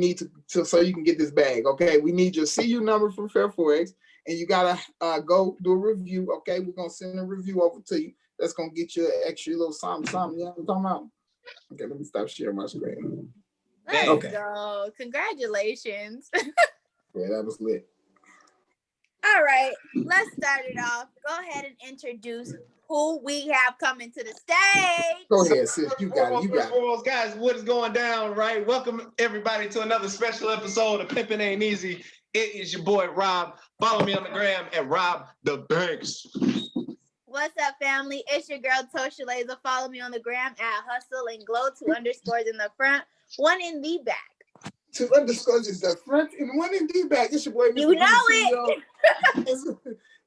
need to so you can get this bag. Okay, we need your CU number from Fair Forex, and you gotta go do a review. Okay, we're gonna send a review over to you. That's gonna get you an extra little something. You know what I'm talking about? Okay, let me stop sharing my screen. Let's go. Congratulations. Yeah, that was lit. All right, let's start it off. Go ahead and introduce who we have coming to the stage. Go ahead, sis. You got it. Guys, what is going down, right? Welcome, everybody, to another special episode of Pimpin' Ain't Easy. It is your boy, Rob. Follow me on the gram at Rob the Banks. What's up, family? It's your girl, Tosha Laser. Follow me on the gram at Hustle and Glow, 2 underscores in the front, 1 in the back. 2 underscores in the front and 1 in the back. It's your boy, Mr. You know it.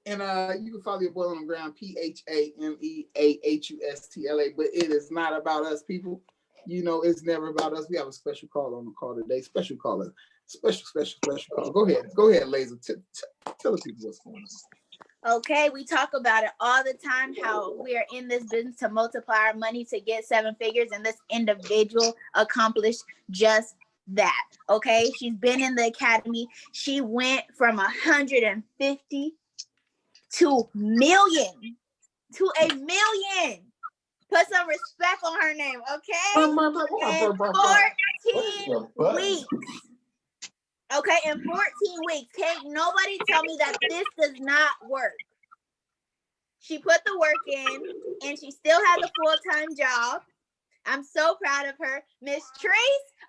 And you can follow your boy on the ground, PHAMEAHUSTLA. But it is not about us, people. You know, it's never about us. We have a special call on the call today. Special caller. Special call. Go ahead, Laser. Tell the people what's going on. Okay, we talk about it all the time, how we are in this business to multiply our money to get 7 figures, and this individual accomplished just that. Okay, she's been in the academy. She went from 150 to million to a million. Put some respect on her name, okay? In 14 weeks. Okay, in 14 weeks. Can't nobody tell me that this does not work. She put the work in, and she still has a full-time job. I'm so proud of her. Miss Trace,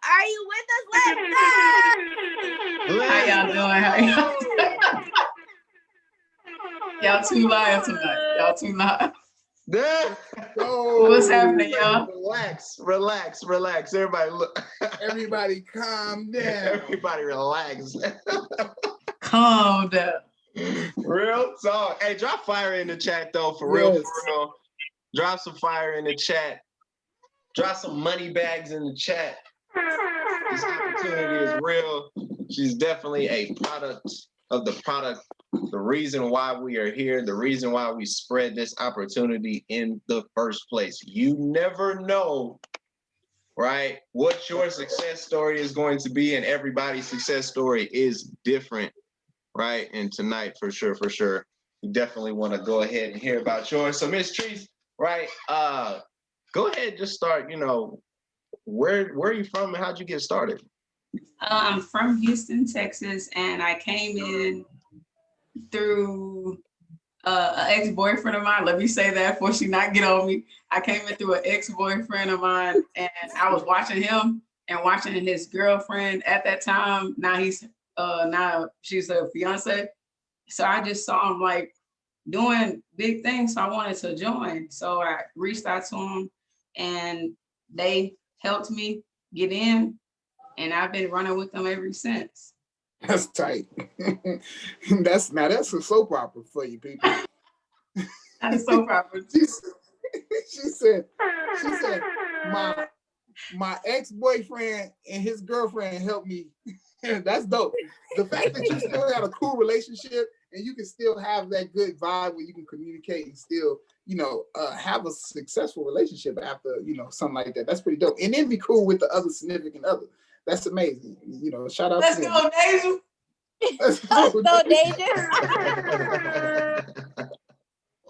are you with us? Let's go! How y'all doing? Y'all too live tonight. Y'all too live. What's happening, y'all? Relax. Everybody look. Everybody calm down. Everybody relax. Calm down. Real talk. Hey, drop fire in the chat though, for real. Drop some fire in the chat. Drop some money bags in the chat. This opportunity is real. She's definitely a product of the product. The reason why we are here, the reason why we spread this opportunity in the first place. You never know, right, what your success story is going to be, and everybody's success story is different, right? And tonight, for sure, you definitely want to go ahead and hear about yours. So, Miss Treese, right, go ahead and just start, where are you from and how'd you get started? I'm from Houston, Texas, and I came in through an ex-boyfriend of mine. Let me say that before she not get on me. I came in through an ex-boyfriend of mine, and I was watching him and watching his girlfriend at that time. Now she's a fiance. So I just saw him like doing big things. So I wanted to join. So I reached out to him, and they helped me get in, and I've been running with them ever since. That's tight. That's a soap opera for you people. That's a soap opera. She said, my ex-boyfriend and his girlfriend helped me. That's dope. The fact that you still got a cool relationship and you can still have that good vibe where you can communicate and still, have a successful relationship after, something like that. That's pretty dope. And then be cool with the other significant other. That's amazing. Shout out to them. Let's go, Deja. Let's go, Deja.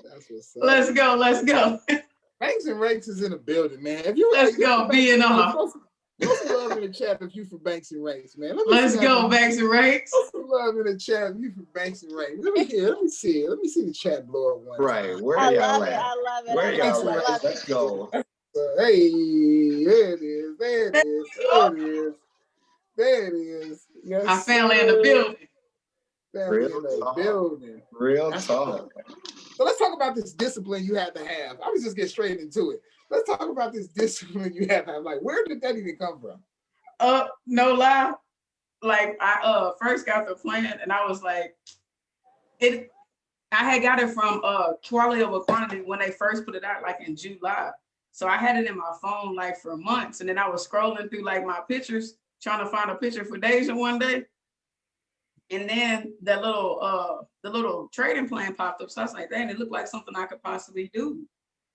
That's what's up. Let's go. Banks and Rakes is in the building, man. Let's go, being off. Throw some love in the chat if you for Banks and Rakes, man. Let's go, Banks and Rakes. Throw some love in the chat if you for Banks and Rakes. Let me see the chat blow up one time. Where are y'all at? I love it. Where y'all at? Let's go. Hey, there it is. There it is. Yes, our family in the building. Real talk. So let's talk about this discipline you had to have. I was just get straight into it. Let's talk about this discipline you had to have. Like, where did that even come from? No lie. Like, I first got the plan, and I was like, I had got it from Quality Over Quantity when they first put it out, like in July. So I had it in my phone like for months, and then I was scrolling through like my pictures, trying to find a picture for Deja one day. And then the little trading plan popped up. So I was like, dang, it looked like something I could possibly do.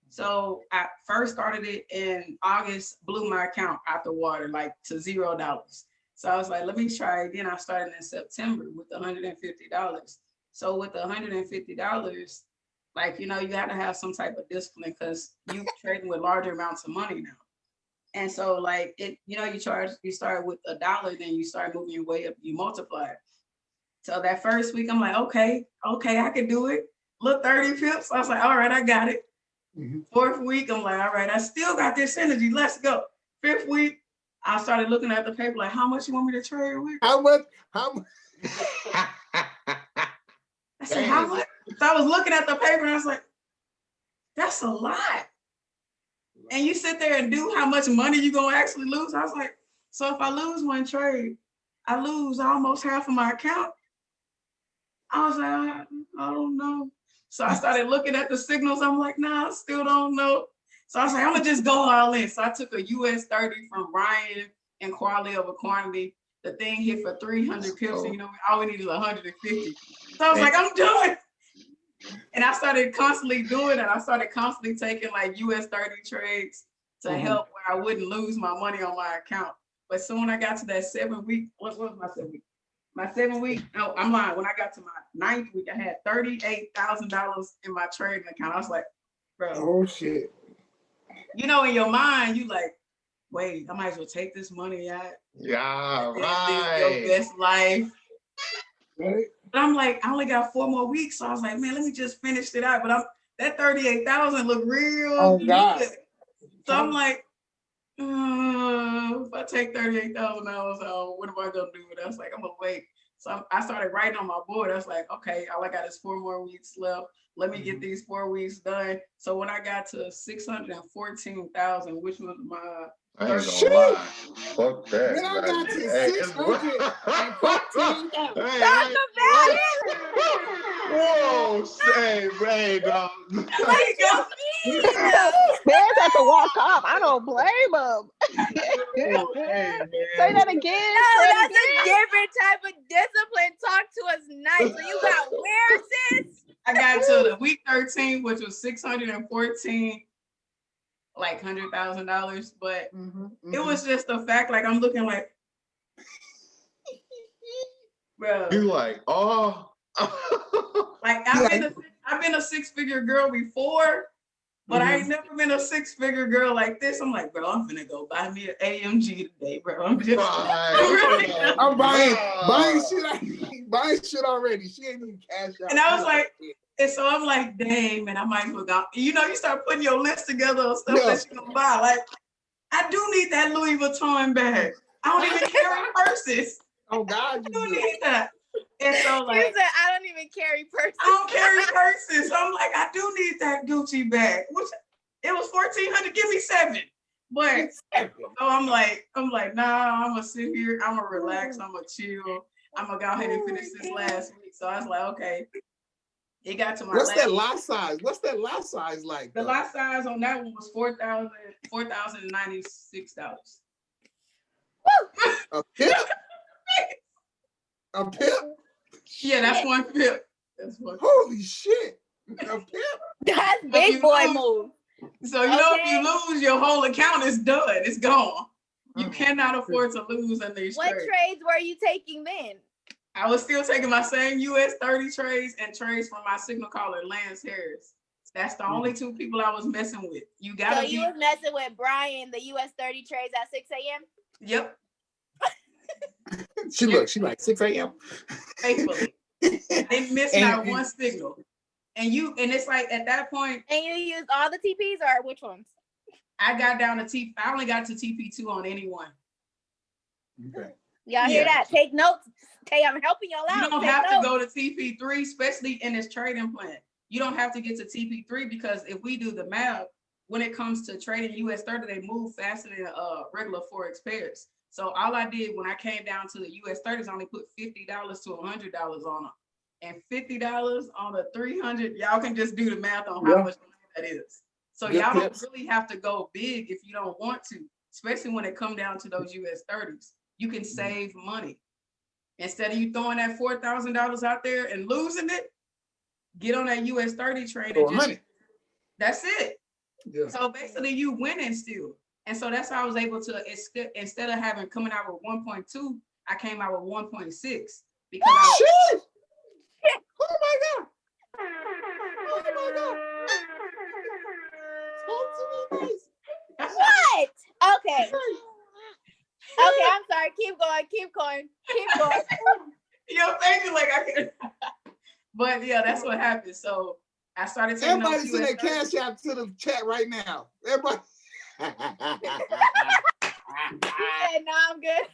So I first started it in August, blew my account out the water, like to $0. So I was like, let me try again. I started in September with $150. So with the $150, like, you know, you got to have some type of discipline because you trading with larger amounts of money now. And so like it, you know, you start with $1, then you start moving your way up, you multiply it. So that first week, I'm like, okay, I can do it. Look, 30 pips. I was like, all right, I got it. Fourth week, I'm like, all right, I still got this energy. Let's go. Fifth week, I started looking at the paper, like, how much you want me to trade with? How much? I said, how much? So I was looking at the paper and I was like, that's a lot. And you sit there and do how much money you gonna actually lose. I was like, so if I lose one trade, I lose almost half of my account. I was like, I don't know. So I started looking at the signals. I'm like, nah, I still don't know. So I was like, I'm gonna just go all in. So I took a US 30 from Ryan and quality over quantity. The thing hit for 300 pips, and you know, all we need is 150. So I was like, I'm done. And I started constantly doing it. I started constantly taking like US 30 trades to help where I wouldn't lose my money on my account. But soon when I got to that 7 week, what was my 7 week? My 7 week, no, I'm lying. When I got to my 9th week, I had $38,000 in my trading account. I was like, bro. Oh shit. You know, in your mind, you like, wait, I might as well take this money out. Yeah, right. Live your best life. Right. But I'm like, I only got 4 more weeks. So I was like, man, let me just finish it out. But that 38,000 look real good. God. So I'm like, if I take $38,000, what am I gonna do with it? I was like, I'm gonna wait. So I started writing on my board. I was like, okay, all I got is 4 more weeks left. Let me get these 4 weeks done. So when I got to 614,000, which was my I ain't gonna lie. Fuck that. When I got to 614,000. Talk about it. Whoa, say, dog. Like your feet. Bears have to walk off. I don't blame them. Say that again. No, that's a different type of discipline. Talk to us nice. So you got where, sis? I got to the week 13, which was 614, like $100,000. But it was just the fact, like I'm looking like, bro. You like, oh. Like I've been a 6-figure girl before, but I ain't never been a 6-figure girl like this. I'm like, bro, I'm finna go buy me an AMG today, bro. I'm just I'm buying shit already. She ain't even cash out. And I was like, and so I'm like, dang, man, I might as well go. You know, you start putting your list together of stuff that you're gonna buy. Like, I do need that Louis Vuitton bag. I don't even carry purses. Oh God, I do need that. And so like, you said, I don't even carry purses. I don't carry purses. So I'm like, I do need that Gucci bag. Which it was $1,400. Give me 7. But so I'm like, nah, I'm gonna sit here. I'm gonna relax. I'm gonna chill. I'm gonna go ahead and finish this last week. So I was like, okay. It got to my What's that lot size? What's that lot size like? The lot size on that one was $4,096. A pip? A pip? Yeah, that's one pip. That's one. Holy shit. A pip? That's big boy move. So you know, if you lose, your whole account is done. It's gone. You cannot afford to lose in these trades. What trades were you taking then? I was still taking my same US 30 trades and trades from my signal caller, Lance Harris. That's the only 2 people I was messing with. You gotta you was messing with Brian, the US 30 trades at 6 a.m.? Yep. She like 6 a.m. Faithfully. They missed not one signal. And it's like at that point. And you used all the TPs or which ones? I got down to I only got to TP2 on any one. Okay. Y'all hear that? Take notes. Tay, I'm helping y'all out. You don't have to go to TP3, especially in this trading plan. You don't have to get to TP3 because if we do the math, when it comes to trading US 30, they move faster than regular Forex pairs. So all I did when I came down to the US 30s, I only put $50 to $100 on them. And $50 on a 300, y'all can just do the math on how much that is. So y'all don't really have to go big if you don't want to, especially when it come down to those US 30s. You can save money. Instead of you throwing that $4,000 out there and losing it, get on that US 30 trade and that's it. Yeah. So basically you winning still. And so that's how I was able to, instead of coming out with 1.2, I came out with 1.6 because I Shit! Oh my God! Oh my God! Talk to me, please. What? Okay. Okay, I'm sorry. Keep going. You're thinking like I can. But yeah, that's what happened. So I started taking Everybody send that cash out to the chat right now. Everybody. Yeah, no, I'm good.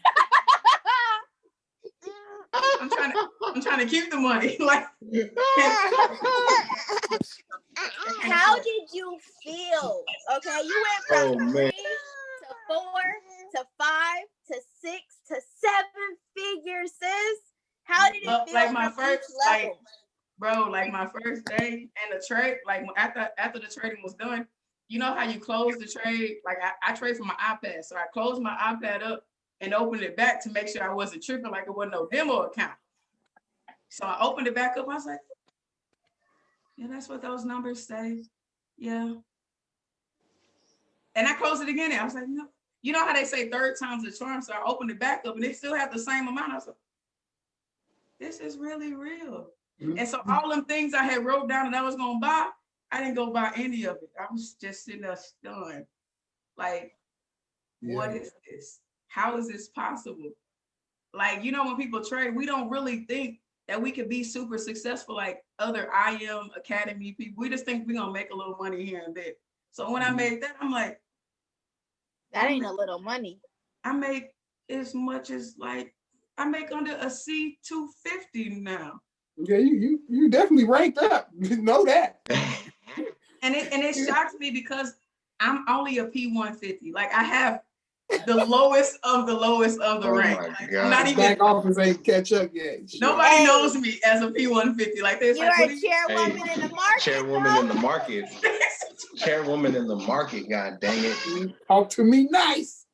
I'm trying to keep the money. Like, how did you feel? Okay, you went from 3 to 4 to 5 to 6 to 7 figures, sis. How did it feel? Like my from first, each level? like, bro, like my first day and the trade, like after the trading was done, you know how you close the trade? Like I trade from my iPad, so I closed my iPad up and opened it back to make sure I wasn't tripping, like it wasn't no demo account. So I opened it back up. I was like, yeah, that's what those numbers say. Yeah. And I closed it again. And I was like, no. You know how they say third time's the charm? So I opened it back up and it still had the same amount. I was like, this is really real. And so all them things I had wrote down that I was gonna buy, I didn't go buy any of it. I was just sitting there stunned. Like, what is this? How is this possible? Like, you know, when people trade, we don't really think that we could be super successful like other IM Academy people. We just think we're gonna make a little money here and there. So when I made that, I'm like, that ain't a little money. I make as much as like, I make under a C250 now. Yeah, you definitely ranked up. You know that. And it shocks me because I'm only a P150. Like I have the lowest of the rank. Like, I'm not even back office ain't catch up yet. Nobody knows me as a P150. Like they're you're like, a chairwoman in the market. Chairwoman in the market. Chairwoman in the market. God dang it. Talk to me nice.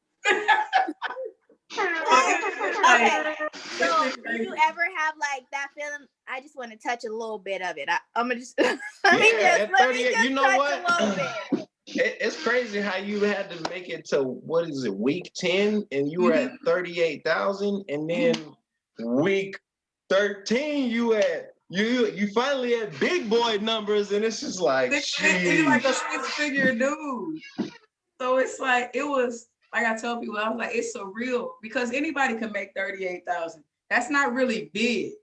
Okay, so do you ever have like that feeling? I just want to touch a little bit of it. I'm gonna just let me just you know touch what? a little bit. It's crazy how you had to make it to what is it, week 10, and you were at 38,000, and then week 13 you finally had big boy numbers, and it's just like it's like a six-figure dude. So it's like it was like I tell people, I was like, it's surreal because anybody can make 38,000. That's not really big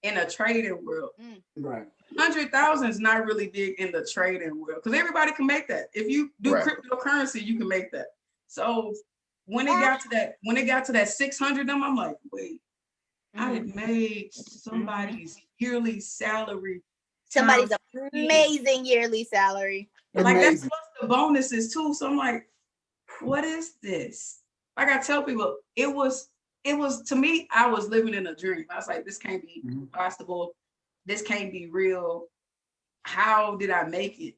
in a trading world. Right. 100,000 is not really big in the trading world because everybody can make that. If you do cryptocurrency, you can make that. So when it got to that 600 them, I'm like, wait, I had made somebody's yearly salary. Somebody's amazing yearly salary. Like that's plus the bonuses too. So I'm like, what is this? Like I tell people, it was to me, I was living in a dream. I was like, this can't be possible. This can't be real. How did I make it?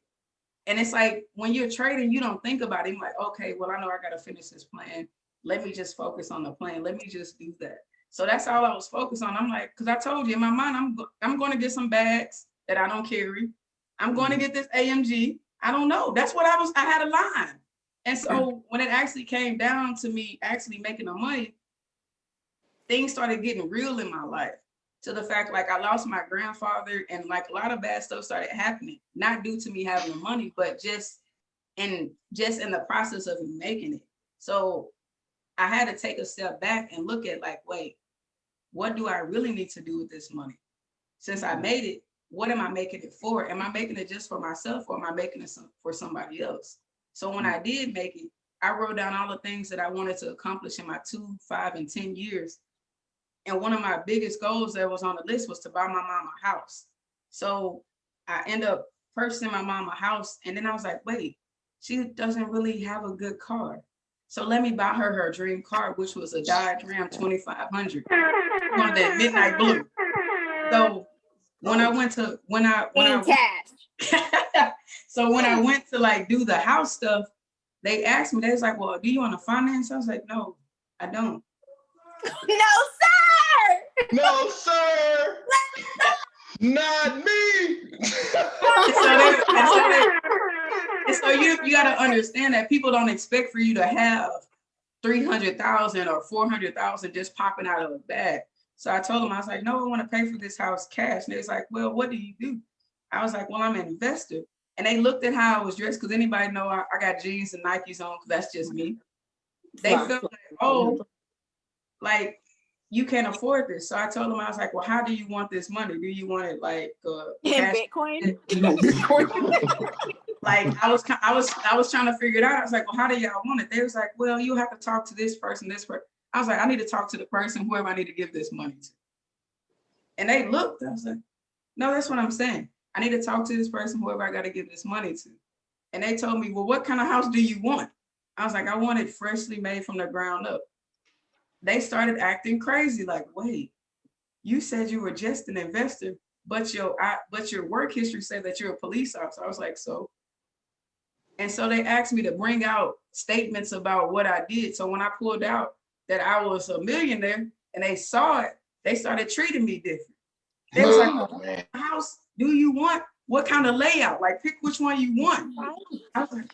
And it's like when you're trading, you don't think about it. I'm like, okay, well, I know I got to finish this plan. Let me just focus on the plan. Let me just do that. So that's all I was focused on. I'm like, because I told you in my mind, I'm going to get some bags that I don't carry. I'm going to get this AMG. I don't know. That's what I had a line. And so when it actually came down to me actually making the money, things started getting real in my life. To the fact, like I lost my grandfather and like a lot of bad stuff started happening, not due to me having the money, but just in the process of me making it. So I had to take a step back and look at like, wait, what do I really need to do with this money? Since I made it, what am I making it for? Am I making it just for myself or am I making it for somebody else? So when I did make it, I wrote down all the things that I wanted to accomplish in my 2, 5, and 10 years. And one of my biggest goals that was on the list was to buy my mom a house. So I end up purchasing my mom a house. And then I was like, wait, she doesn't really have a good car. So let me buy her dream car, which was a Dodge Ram 2500. One of that midnight blue. So when I went to like do the house stuff, they asked me, they was like, well, do you want to finance? I was like, no, I don't. No, sir. No, sir. Not me. And so you got to understand that people don't expect for you to have $300,000 or $400,000 just popping out of a bag. So I told them, I was like, no, I want to pay for this house cash. And they was like, well, what do you do? I was like, well, I'm an investor. And they looked at how I was dressed, because anybody know I got jeans and Nikes on, because that's just me. They felt like, oh, like, you can't afford this. So I told them, I was like, well, how do you want this money? Do you want it like In Bitcoin? Like I was trying to figure it out. I was like, well, how do y'all want it? They was like, well, you have to talk to this person, this person. I was like, I need to talk to the person, whoever I need to give this money to. And they looked, I was like, no, that's what I'm saying. I need to talk to this person, whoever I got to give this money to. And they told me, well, what kind of house do you want? I was like, I want it freshly made from the ground up. They started acting crazy, like, wait, you said you were just an investor, but your work history said that you're a police officer. I was like, so? And so they asked me to bring out statements about what I did. So when I pulled out that I was a millionaire and they saw it, they started treating me different. They was like, what kind of house do you want? What kind of layout? Like, pick which one you want. I was like,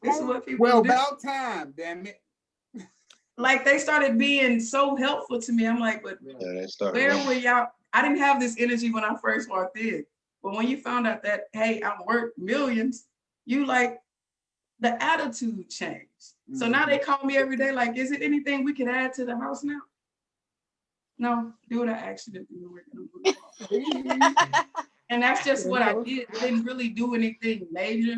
this is what people do. About time, damn it. Like, they started being so helpful to me. I'm like, but where were y'all? I didn't have this energy when I first walked in. But when you found out that, hey, I'm worth millions, you like, the attitude changed. Mm-hmm. So now they call me every day, like, is it anything we can add to the house now? No, do what I asked you to do. And that's just what I did. I didn't really do anything major.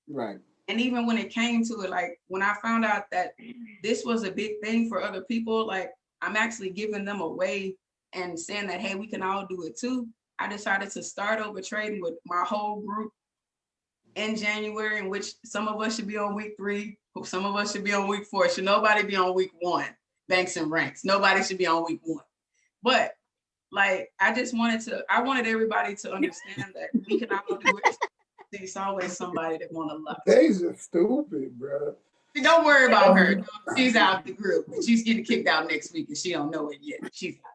Right. And even when it came to it, like when I found out that this was a big thing for other people, like I'm actually giving them away and saying that, hey, we can all do it too. I decided to start over trading with my whole group in January, in which some of us should be on week 3, some of us should be on week 4. Should nobody be on week 1? Banks and ranks. Nobody should be on week 1. But like, I wanted everybody to understand that we can all do it. There's always somebody that want to love. They's just stupid, bro. Don't worry about her. She's out the group. She's getting kicked out next week and she don't know it yet. She's out.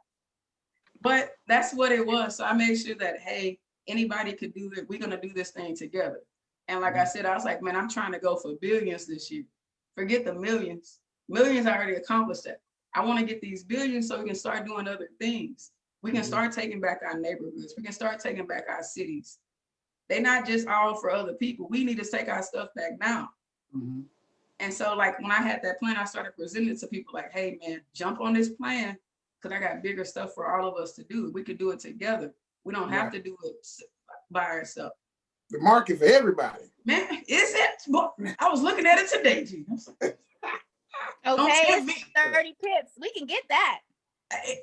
But that's what it was. So I made sure that, hey, anybody could do it. We're going to do this thing together. And like I said, I was like, man, I'm trying to go for billions this year. Forget the millions. Millions I already accomplished that. I want to get these billions so we can start doing other things. We can start taking back our neighborhoods. We can start taking back our cities. They're not just all for other people. We need to take our stuff back now. Mm-hmm. And so like when I had that plan, I started presenting it to people like, hey man, jump on this plan because I got bigger stuff for all of us to do. We could do it together. We don't have to do it by ourselves. The market for everybody. Man, is it? I was looking at it today, Jesus. Okay, it's 30 pips. We can get that.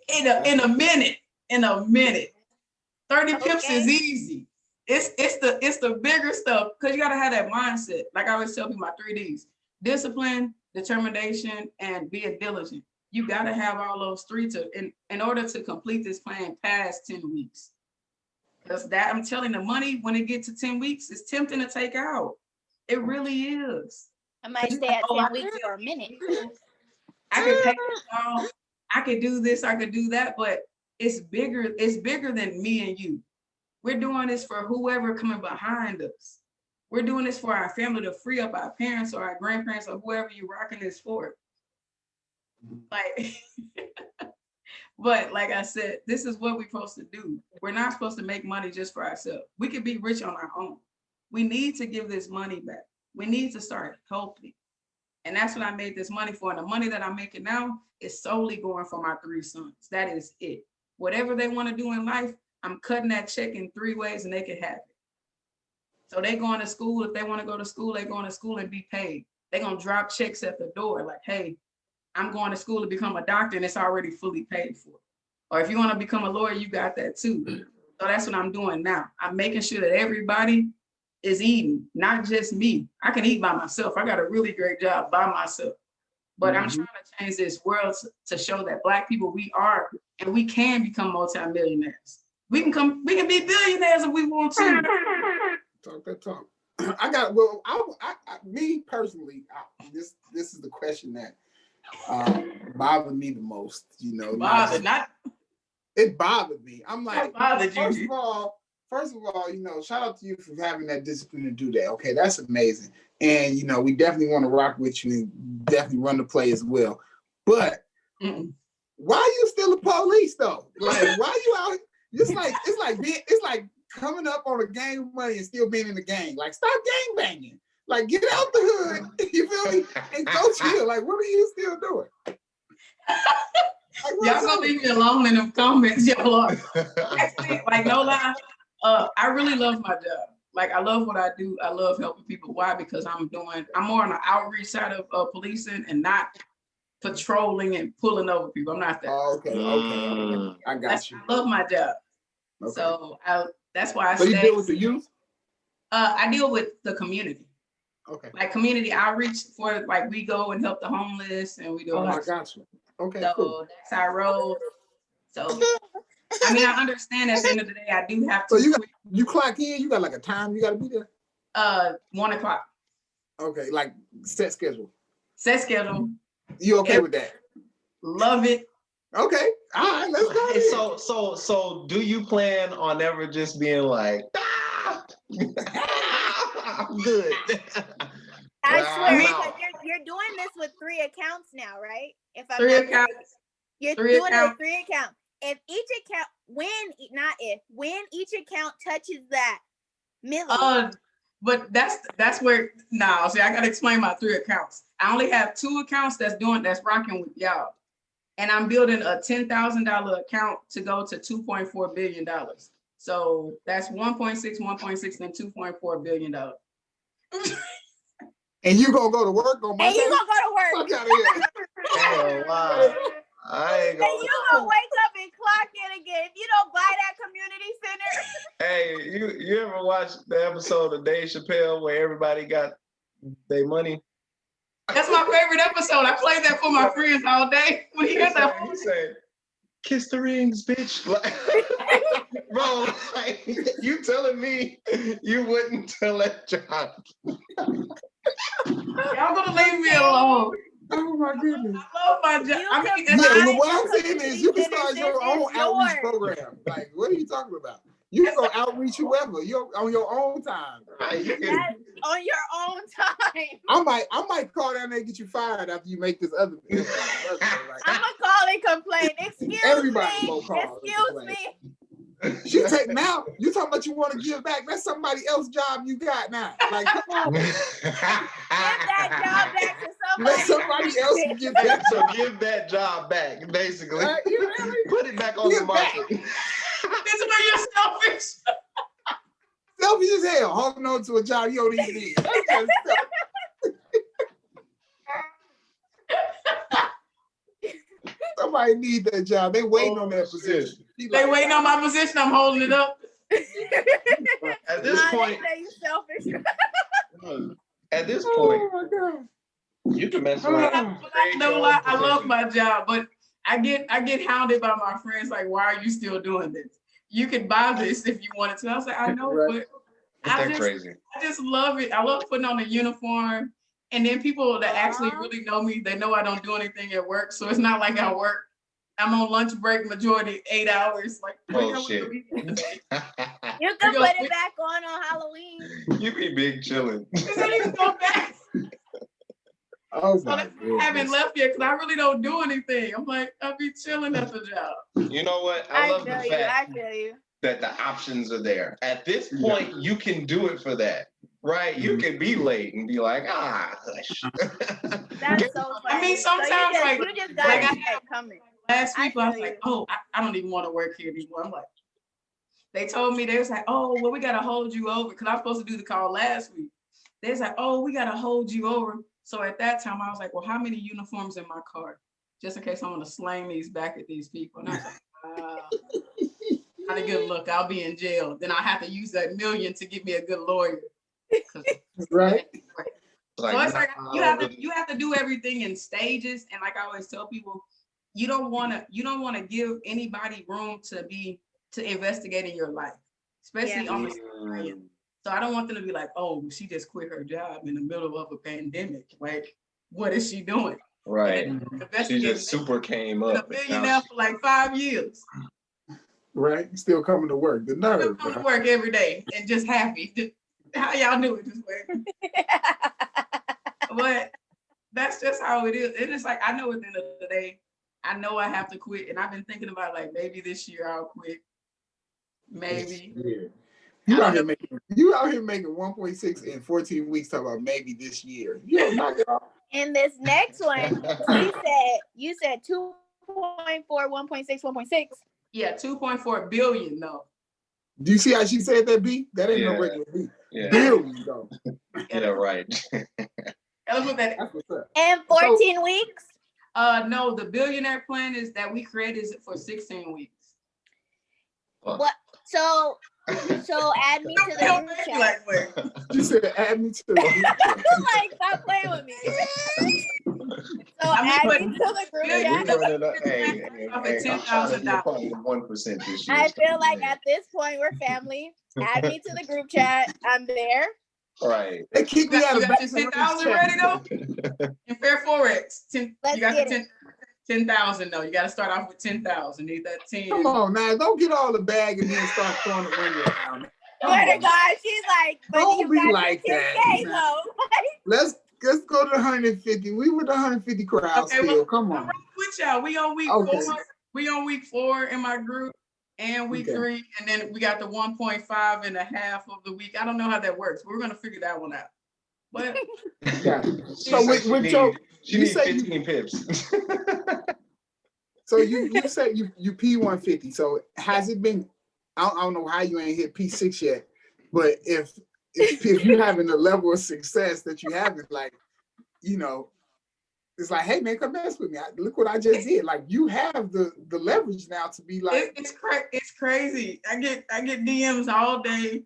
In a minute. 30 pips is easy. It's the bigger stuff because you gotta have that mindset. Like I always tell people, my 3 Ds: discipline, determination, and being diligent. You gotta have all those 3 in order to complete this plan past 10 weeks. Because that, I'm telling, the money when it gets to 10 weeks, it's tempting to take out. It really is. I might stay at 10 weeks for a minute. I could pay it all. I could do this, I could do that, but it's bigger than me and you. We're doing this for whoever coming behind us. We're doing this for our family to free up our parents or our grandparents or whoever you're rocking this for. Like, but like I said, this is what we're supposed to do. We're not supposed to make money just for ourselves. We could be rich on our own. We need to give this money back. We need to start helping. And that's what I made this money for. And the money that I'm making now is solely going for my 3 sons. That is it. Whatever they want to do in life, I'm cutting that check in 3 ways and they can have it. So they going to school. If they want to go to school, they going to school and be paid. They're going to drop checks at the door like, hey, I'm going to school to become a doctor and it's already fully paid for. Or if you want to become a lawyer, you got that too. So that's what I'm doing now. I'm making sure that everybody is eating, not just me. I can eat by myself. I got a really great job by myself. But I'm trying to change this world to show that Black people, we are, and we can become multimillionaires. We can be billionaires if we want to. Talk that talk. Me personally, this is the question that bothered me the most. You know, it bothered me. I'm like, first of all, shout out to you for having that discipline to do that. Okay, that's amazing. And we definitely want to rock with you and definitely run the play as well. But why are you still the police though? Like, why you out? It's like coming up on a gang of money and still being in the gang. Like, stop gang banging. Like, get out the hood. You feel me? And go chill. Like, what are you still doing? Like, y'all gonna leave me alone in them comments, y'all are. Like, no lie, I really love my job. Like, I love what I do. I love helping people. Why? Because I'm more on the outreach side of policing and not patrolling and pulling over people. I'm not that. Oh, okay. I got you. I love my job. Okay. So that's why I So you deal with the youth? I deal with the community. Okay. Like community outreach for like we go and help the homeless and we do I got you. Okay. So cool. that's our role. So I mean I understand at the end of the day I do have to. So you clock in, you got like a time you gotta be there? 1:00. Okay, like set schedule. Set schedule. You okay with that? Love it. Okay. All right, let's go. So do you plan on ever just being like, I'm good? I swear, because you're doing this with 3 accounts now, right? If I'm 3 accounts. You're doing it with 3 accounts. If each account, when each account touches that million. But that's where now. See, I gotta explain my 3 accounts. I only have 2 accounts that's rocking with y'all, and I'm building a $10,000 account to go to $2.4 billion. So that's 1.6, 1.6, and $2.4 billion. And you gonna go to work on Monday? And you gonna go to work? Fuck out of here. Oh, wow. I ain't gonna. And you gonna wake up and clock in again if you don't buy that community center. Hey, you ever watch the episode of Dave Chappelle where everybody got their money? That's my favorite episode. I played that for my friends all day. When he got that, he said, "Kiss the rings, bitch." Like, bro, like, you telling me you wouldn't tell that job? Y'all gonna leave me alone. Oh my goodness. I love my job. What I'm saying is you can start your own outreach program. Like, what are you talking about? You can go outreach whoever on your own time. On your own time. I might call down there and get you fired after you make this other thing. I'm gonna call and complain. Excuse me. You talking about you want to give back? That's somebody else's job you got now. Like, come on. Give that job back to somebody. Let somebody else get that. So give that job back, basically. Put it back on the market. This is where you're selfish. Selfish as hell, holding on to a job you don't even need. That's just somebody need that job. They waiting on that position. They waiting on my position. I'm holding it up. At this point, you selfish. At this point, you can mess around. I love my job, but I get hounded by my friends like, why are you still doing this? You could buy this if you wanted to. I was like, I know, but I just love it. I love putting on a uniform. And then people that actually really know me, they know I don't do anything at work. So it's not like I work. I'm on lunch break majority 8 hours. Like, shit. You can put it back on Halloween. You be big chilling. Go back. Oh so I haven't left yet because I really don't do anything. I'm like, I'll be chilling at the job. You know what? I love the fact that the options are there. At this point, you can do it for that. Right? You can be late and be like, hush. That's so funny. I mean, sometimes you just got coming. Last week I was like, I don't even want to work here anymore. I'm like, they told me, they was like, oh, well, we got to hold you over. Because I was supposed to do the call last week. They was like, oh, we got to hold you over. So at that time, I was like, well, how many uniforms in my car? Just in case I'm going to slang these back at these people. And I was like, not a good look. I'll be in jail. Then I have to use that $1 million to get me a good lawyer. Right. So it's like you have to do everything in stages. And like I always tell people, you don't want to give anybody room to investigate in your life, especially on the screen. So I don't want them to be like, oh, she just quit her job in the middle of a pandemic. Like, what is she doing? Right. She just super came up. A billionaire for like 5 years. Right? Still coming to work. The Still nerve. come to work every day and just happy. How y'all do it this way? But that's just how it is. It is like, I know at the end of the day, I know I have to quit. And I've been thinking about like, maybe this year I'll quit. Maybe. Yeah. You out here making 1.6 in 14 weeks, talking about maybe this year. You don't knock it off. In this next one, you said 2.4, 1.6, 1.6. Yeah, 2.4 billion though. Do you see how she said that, B? That ain't no Yeah. regular B. Yeah. Billion, though. Yeah, right. Let's look at it. That's what's up. And 14 weeks? No, the billionaire plan is that we created it for 16 weeks. What? So add me to the group chat. Like, wait. You said add me to the group chat. Like, stop playing with me. So add me to the group Hey, we chat. running up. Hey, I'm trying to be a part of the 1% this year. I feel like at this point we're family. Add me to the group chat. I'm there. Right. They kick me out You of got back your 10,000 ready though? In fair forex. Let's You got get the 10,000 though. You got to start off with 10,000. Need that 10. Come on now, don't get all the bag and then start throwing the money around. Swear to God, she's like, but Don't you be got like your that. 10K though. Let's go to the 150. We with the 150 crowd Okay, still. well, Come I'm on. right with y'all. We on week Okay. 4. We on week 4 in my group and week Okay. 3. And then we got the 1.5 and a half of the week. I don't know how that works. We're going to figure that one out. But Yeah. So She needs 15 pips. So you said you P150. So has it been? I don't know how you ain't hit P6 yet, but if you're having the level of success that you haven't, like, you know, it's like, hey man, come mess with me. Look what I just did. Like, you have the leverage now to be like, it's crazy. I get DMs all day.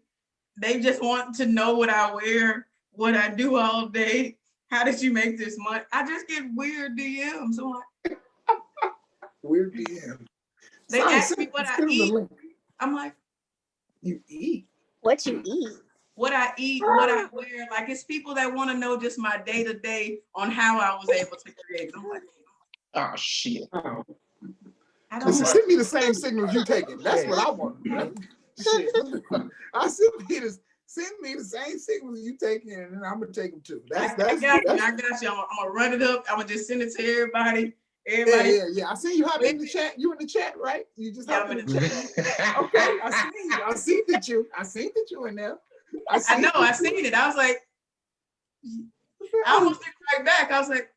They just want to know what I wear, what I do all day. How did you make this money? I just get weird DMs. I'm like, weird DM. they ask me what I eat. I'm like, you eat. What you eat? What I eat, what I wear. Like, it's people that want to know just my day to day on how I was able to create. I'm like, Oh shit. Oh. I don't Listen, know. send me the same signals you taking. That's what I want. Shit. Send me the same signals you taking, and then I'm gonna take them too. I got you. I'm gonna run it up. I'm gonna just send it to everybody. Yeah. I see you hop in the chat. You in the chat, right? You just hop in the chat. Okay, I see you. I seen that you in there. I seen it. I was like, I almost did right back. I was like,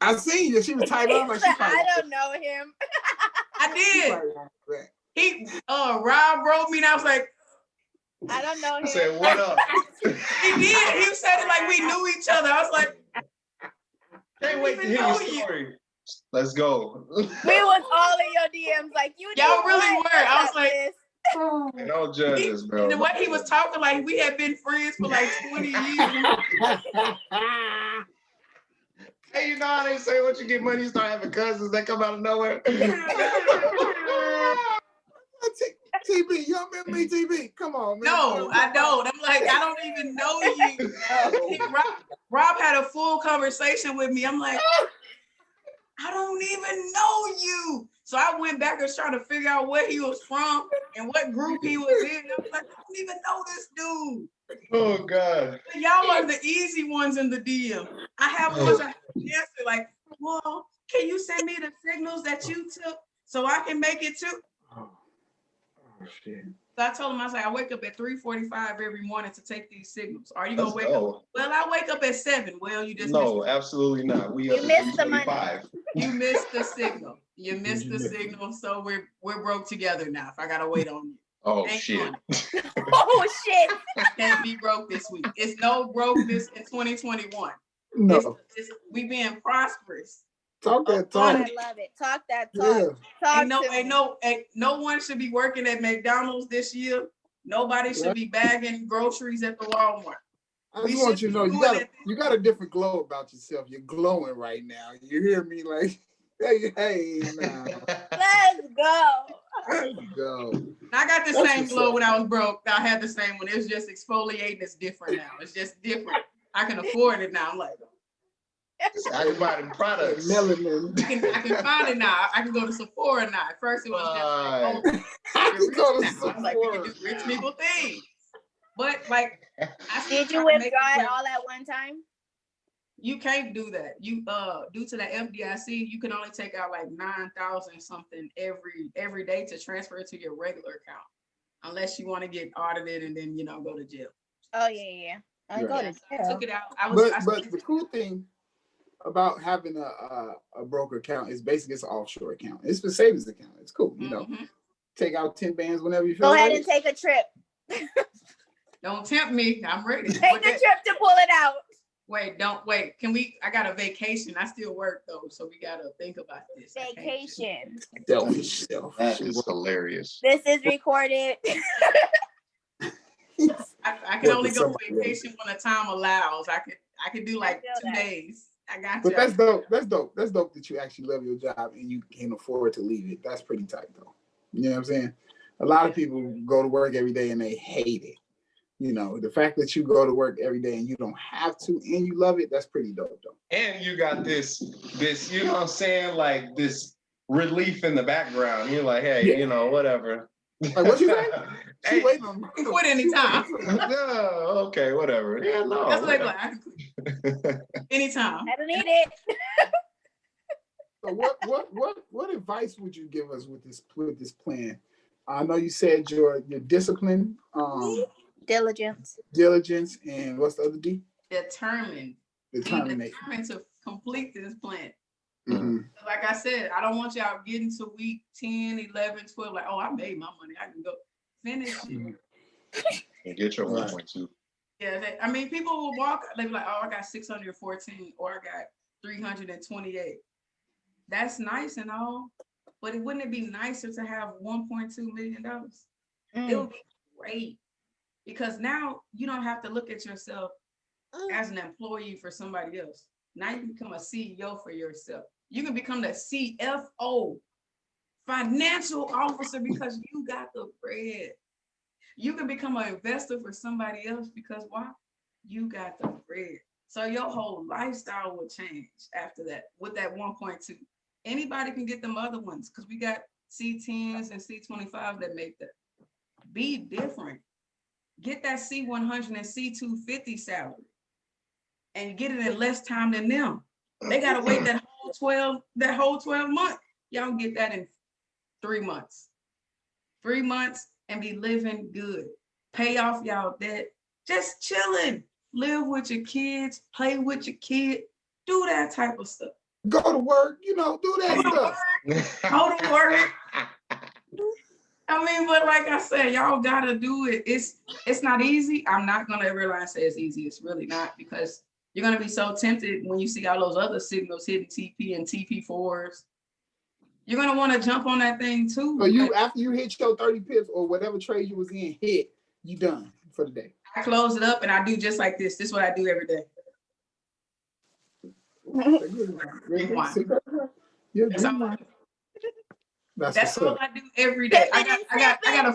I seen you. She was typing on like she I don't know him. I did. Rob wrote me and I was like, I don't know him. I said, what up? He did. He said it like we knew each other. I was like, Can't wait to hear your story. Let's go. We was all in your DMs, like you. Y'all really were. I was like, no judges, bro. The way he was talking, like we had been friends for like 20 years. Hey, you know how they say once you get money, you start having cousins that come out of nowhere. TB, you don't remember me, TB? Come on, man. No, I don't. I'm like, I don't even know you. Rob had a full conversation with me. I'm like, I don't even know you. So I went back and started to figure out where he was from and what group he was in. I was like, I don't even know this dude. Oh God. Y'all are the easy ones in the DM. I have ones that answer like, well, can you send me the signals that you took so I can make it too? Oh shit. So I told him, I was like, I wake up at 3:45 every morning to take these signals. Are you gonna wake up? Well, I wake up at 7. Well, you just absolutely not. We you missed the money. You missed the signal. You missed the signal. So we're broke together now. If I gotta wait on you. Oh shit. Oh shit. Can't be broke this week. It's no brokenness in 2021. No. We being prosperous. Talk that talk. I love it. Talk that talk. Yeah. No one should be working at McDonald's this year. Nobody should be bagging groceries at the Walmart. I just want you to know you got a different glow about yourself. You're glowing right now. You hear me? Like, hey, nah. Let's go. Let's go. I got the same glow when I was broke. I had the same one. It was just exfoliating. It's different now. It's just different. I can afford it now. I'm like, I can buy them products. Melanin. I can find it now. I can go to Sephora now. At first, it was just like, oh, I can go to I was like, we can do rich people things. But like, Did you withdraw it all at one time? You can't do that. You due to the FDIC, you can only take out like 9,000 something every day to transfer it to your regular account, unless you want to get audited and then go to jail. Oh yeah. I go to jail. I took it out. But the cool thing about having a broker account is basically it's an offshore account. It's a savings account. It's cool. Take out 10 bands whenever you feel Go ahead like. and take a trip. Don't tempt me. I'm ready. Take the trip to pull it out. Wait. Can we? I got a vacation. I still work though, so we gotta think about this. Vacation. Selfish. That is hilarious. This is recorded. I can only go vacation when the time allows. I could do like 2 days. I got you. But that's dope. That's dope. That's dope that you actually love your job and you can afford to leave it. That's pretty tight though. You know what I'm saying? A lot of people go to work every day and they hate it. The fact that you go to work every day and you don't have to and you love it, that's pretty dope though. And you got this, you know what I'm saying? Like this relief in the background. You're like, hey, whatever. Like what you say? Hey, waiting on You can quit anytime. no, okay, whatever. Yeah, no. That's what I can quit. Anytime. I don't need it. So what advice would you give us with this plan? I know you said your discipline, Diligence, and what's the other D? Determined to complete this plan. Mm-hmm. Like I said, I don't want y'all getting to week 10, 11, 12, like, oh, I made my money. I can go finish it. And get your 1.2. Yeah, people will walk, they be like, oh, I got 614 or I got 328. That's nice and all, but wouldn't it be nicer to have $1.2 million? It would be great. Because now you don't have to look at yourself as an employee for somebody else. Now you can become a CEO for yourself. You can become the CFO, financial officer, because you got the bread. You can become an investor for somebody else because why? You got the bread. So your whole lifestyle will change after that with that 1.2. Anybody can get them other ones because we got C10s and C25 that make that. Be different. Get that C100 and C250 salary and get it in less time than them. They gotta wait that whole 12 months. Y'all get that in 3 months. 3 months and be living good. Pay off y'all debt. Just chilling. Live with your kids, play with your kid, do that type of stuff. Go to work, do that stuff. Go to work. But like I said, y'all gotta do it. It's not easy. I'm not gonna ever lie and say it's easy. It's really not, because you're gonna be so tempted when you see all those other signals hitting TP and TP4s. You're gonna want to jump on that thing too. So after you hit your 30 pips or whatever trade you was in, you done for the day. I close it up and I do just like this. This is what I do every day. That's what I do every day. I got a.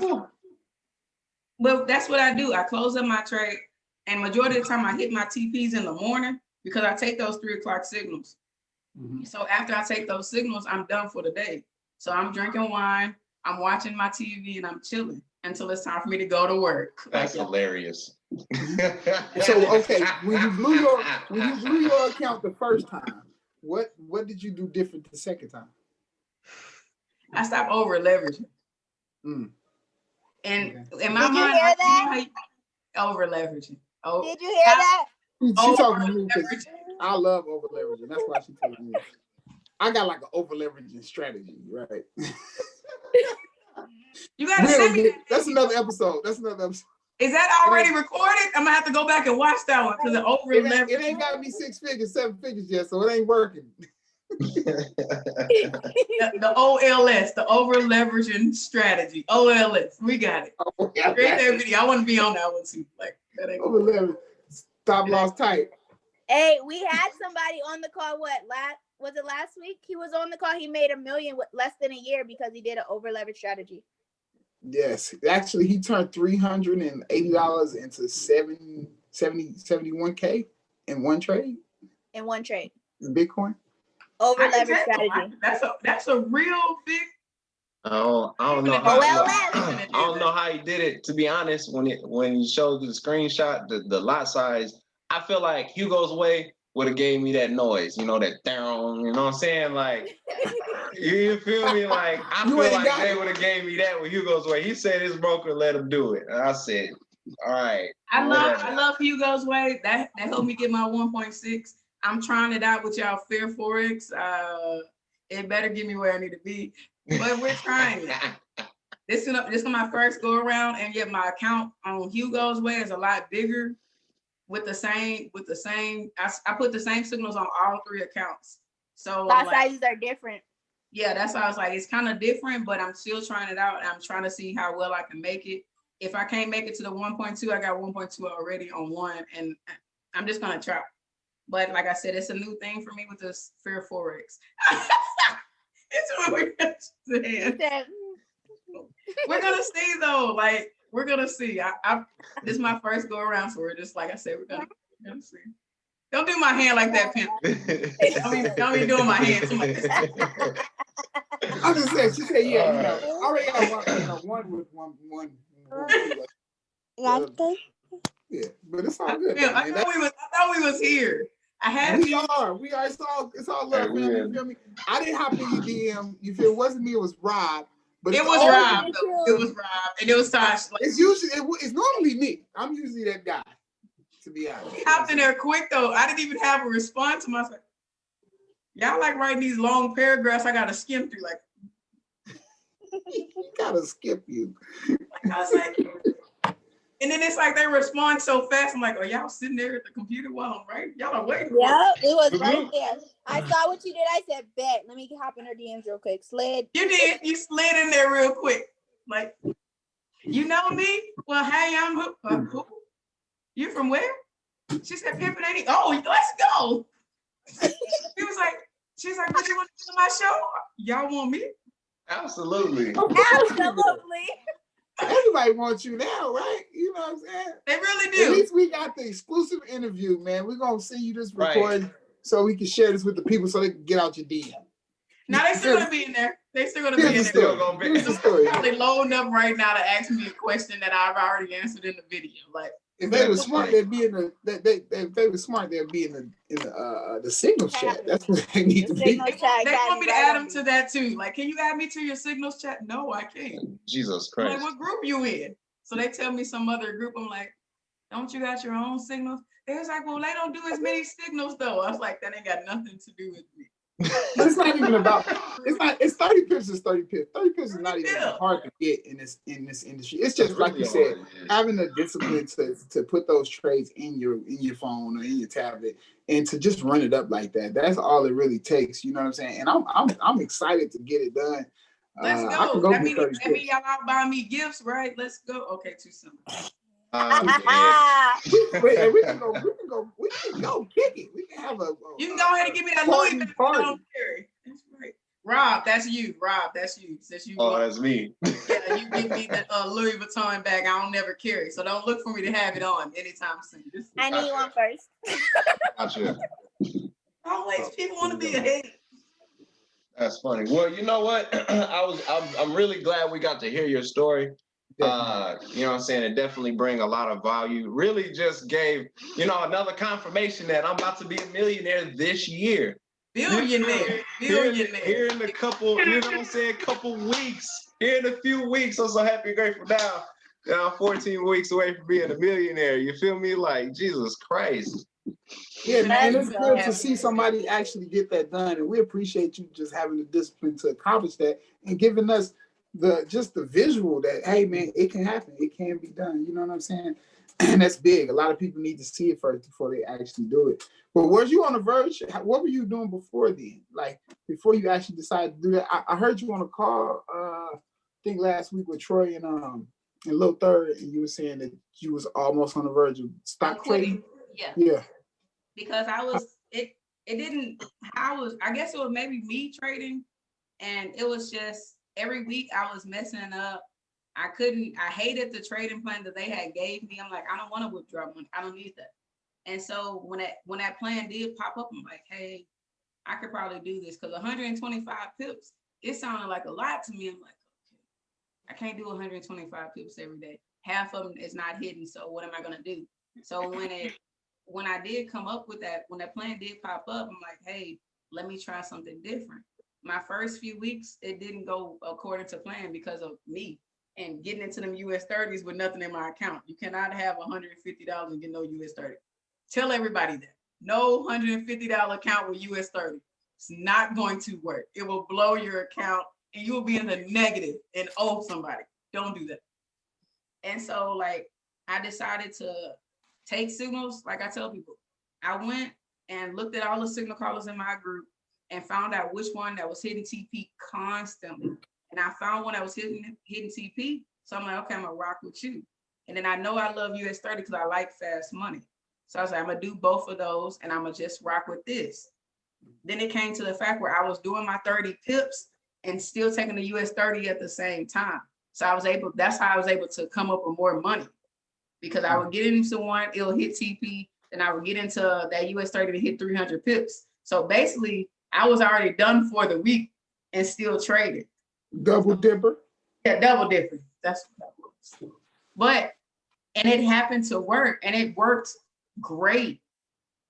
Well, that's what I do. I close up my trade, and majority of the time I hit my TPs in the morning because I take those 3 o'clock signals. Mm-hmm. So after I take those signals, I'm done for the day. So I'm drinking wine, I'm watching my TV, and I'm chilling until it's time for me to go to work. That's hilarious. So okay, when you blew your account the first time, what did you do different the second time? I stopped over leveraging. Mm. And in my mind, over leveraging. Oh, did you hear that? She talking to me because I love over leveraging. That's why she's telling me. I got like an over leveraging strategy, right? You gotta send me that. That's another episode. Is that already recorded? I'm gonna have to go back and watch that one because it ain't got me 6 figures, 7 figures yet, so it ain't working. the OLS, the over leveraging strategy. OLS, we got it. Create that video. I want to be on that one too. Like that ain't over leverage. Stop loss tight. Hey, we had somebody on the call. Was it last week? He was on the call. He made $1 million with less than a year because he did an over leverage strategy. Yes, actually, he turned $380 into 71K in one trade. Bitcoin? Over I can leverage tell. strategy. That's a real big. I don't know how I don't know how he did it. To be honest, when he showed the screenshot, the lot size, I feel like Hugo's way would have gave me that noise, that down, you know what I'm saying? Like, you feel me? Like, I feel like they would have gave me that with Hugo's way. He said his broker let him do it. And I said, all right. I love Hugo's way. That helped me get my 1.6. I'm trying it out with y'all Fair Forex. It better get me where I need to be. But we're trying it. This is my first go around, and yet my account on Hugo's way is a lot bigger. With the same, I put the same signals on all 3 accounts. So lot sizes are different. Yeah, that's why I was like, it's kind of different, but I'm still trying it out. And I'm trying to see how well I can make it. If I can't make it to the 1.2, I got 1.2 already on 1, and I'm just gonna try. But like I said, it's a new thing for me with this Fair Forex. It's what we're saying. We're gonna see though. Like, we're gonna see. This is my first go around, so we're just like I said, we're gonna see. Don't do my hand like that, Pimp. Don't be doing my hand too much. I'm just saying. She said, "Yeah, I already got one with one." Yeah, but it's all good. I thought we was here. We are. It's all love, family. You feel me? I didn't hop in your DM. You feel it wasn't me. It was Rob. But it was Rob. It was Rob, and it was Tosh. It's usually it's normally me. I'm usually that guy. To be honest, he hopped in there quick though. I didn't even have a response to myself. Y'all like writing these long paragraphs. I gotta skim through. Like, gotta skip you. I was like, and then it's like they respond so fast. I'm like, oh, y'all sitting there at the computer while I'm writing? Y'all are waiting. Yeah, it was right there. I saw what you did. I said, bet. Let me hop in her DMs real quick. Slid. You did. You slid in there real quick. Like, you know me? Well, hey, I'm who? You from where? She said, Pippin, ain't he? Oh, let's go. She's like, what you want to do on my show? Y'all want me? Absolutely. Absolutely. Everybody wants you now, right? You know what I'm saying? They really do. At least we got the exclusive interview, man. We're gonna send you this recording so we can share this with the people so they can get out your DM. Now they still gonna be in there. They still gonna be in there. They're probably loading up right now to ask me a question that I've already answered in the video. Like, if they were smart, they'd be in the. If they were smart, they'd be in the signals chat. That's what they need to be. They want me to add them to that too. Like, can you add me to your signals chat? No, I can't. Jesus Christ. I'm like, what group you in? So they tell me some other group. I'm like, don't you got your own signals? They was like, well, they don't do as many signals though. I was like, that ain't got nothing to do with me. But it's not even about. It's 30 pips is 30 pips. 30 pips is not even hard to get in this industry. It's just like you said, having the discipline to put those trades in your phone or in your tablet and to just run it up like that. That's all it really takes. You know what I'm saying? And I'm excited to get it done. Let's go. That mean y'all out buying me gifts, right? Let's go. Okay, too soon. We can go kick it. We can have a you can go ahead and give me that Louis Vuitton. That's right. Rob, that's you. Since you that's me. Yeah, you give me the Louis Vuitton bag I don't never carry. So don't look for me to have it on anytime soon. I need one first. Gotcha. Always people want to be ahead. That's funny. Well, you know what? I'm really glad we got to hear your story. You know what I'm saying? It definitely bring a lot of value. Really just gave, another confirmation that I'm about to be a millionaire this year. Billionaire. Here in a couple, couple weeks. Here in a few weeks, I'm so happy and grateful now. I'm 14 weeks away from being a millionaire. You feel me? Like, Jesus Christ. Yeah, man, it's good to see somebody actually get that done. And we appreciate you just having the discipline to accomplish that and giving us the visual that, hey man, it can happen, it can be done. You know what I'm saying? And that's big. A lot of people need to see it first before they actually do it. But was you on the verge? What were you doing before then? Like before you actually decided to do that? I heard you on a call, I think last week with Troy and Lil Third, and you were saying that you was almost on the verge of stock trading. Yeah. Because I guess it was maybe me trading, and it was just every week I was messing up. I hated the trading plan that they had gave me. I'm like, I don't want to withdraw money. I don't need that. And so when that plan did pop up, I'm like, hey, I could probably do this because 125 pips, it sounded like a lot to me. I'm like, okay, I can't do 125 pips every day. Half of them is not hidden. So what am I gonna do? So when I did come up with that, when that plan did pop up, I'm like, hey, let me try something different. My first few weeks, it didn't go according to plan because of me and getting into them US 30s with nothing in my account. You cannot have $150 and get no US 30. Tell everybody that. No $150 account with US 30. It's not going to work. It will blow your account and you will be in the negative and owe somebody. Don't do that. And so like, I decided to take signals. Like I tell people, I went and looked at all the signal callers in my group and found out which one that was hitting TP constantly. And I found one that was hitting TP. So I'm like, okay, I'm gonna rock with you. And then I know I love US 30 because I like fast money. So I was like, I'm gonna do both of those and I'm gonna just rock with this. Then it came to the fact where I was doing my 30 pips and still taking the US 30 at the same time. So that's how I was able to come up with more money because I would get into one, it'll hit TP, then I would get into that US 30 to hit 300 pips. So basically I was already done for the week and still traded. Double dipper? Yeah, double dipping. That's what that was. And it happened to work and it worked great.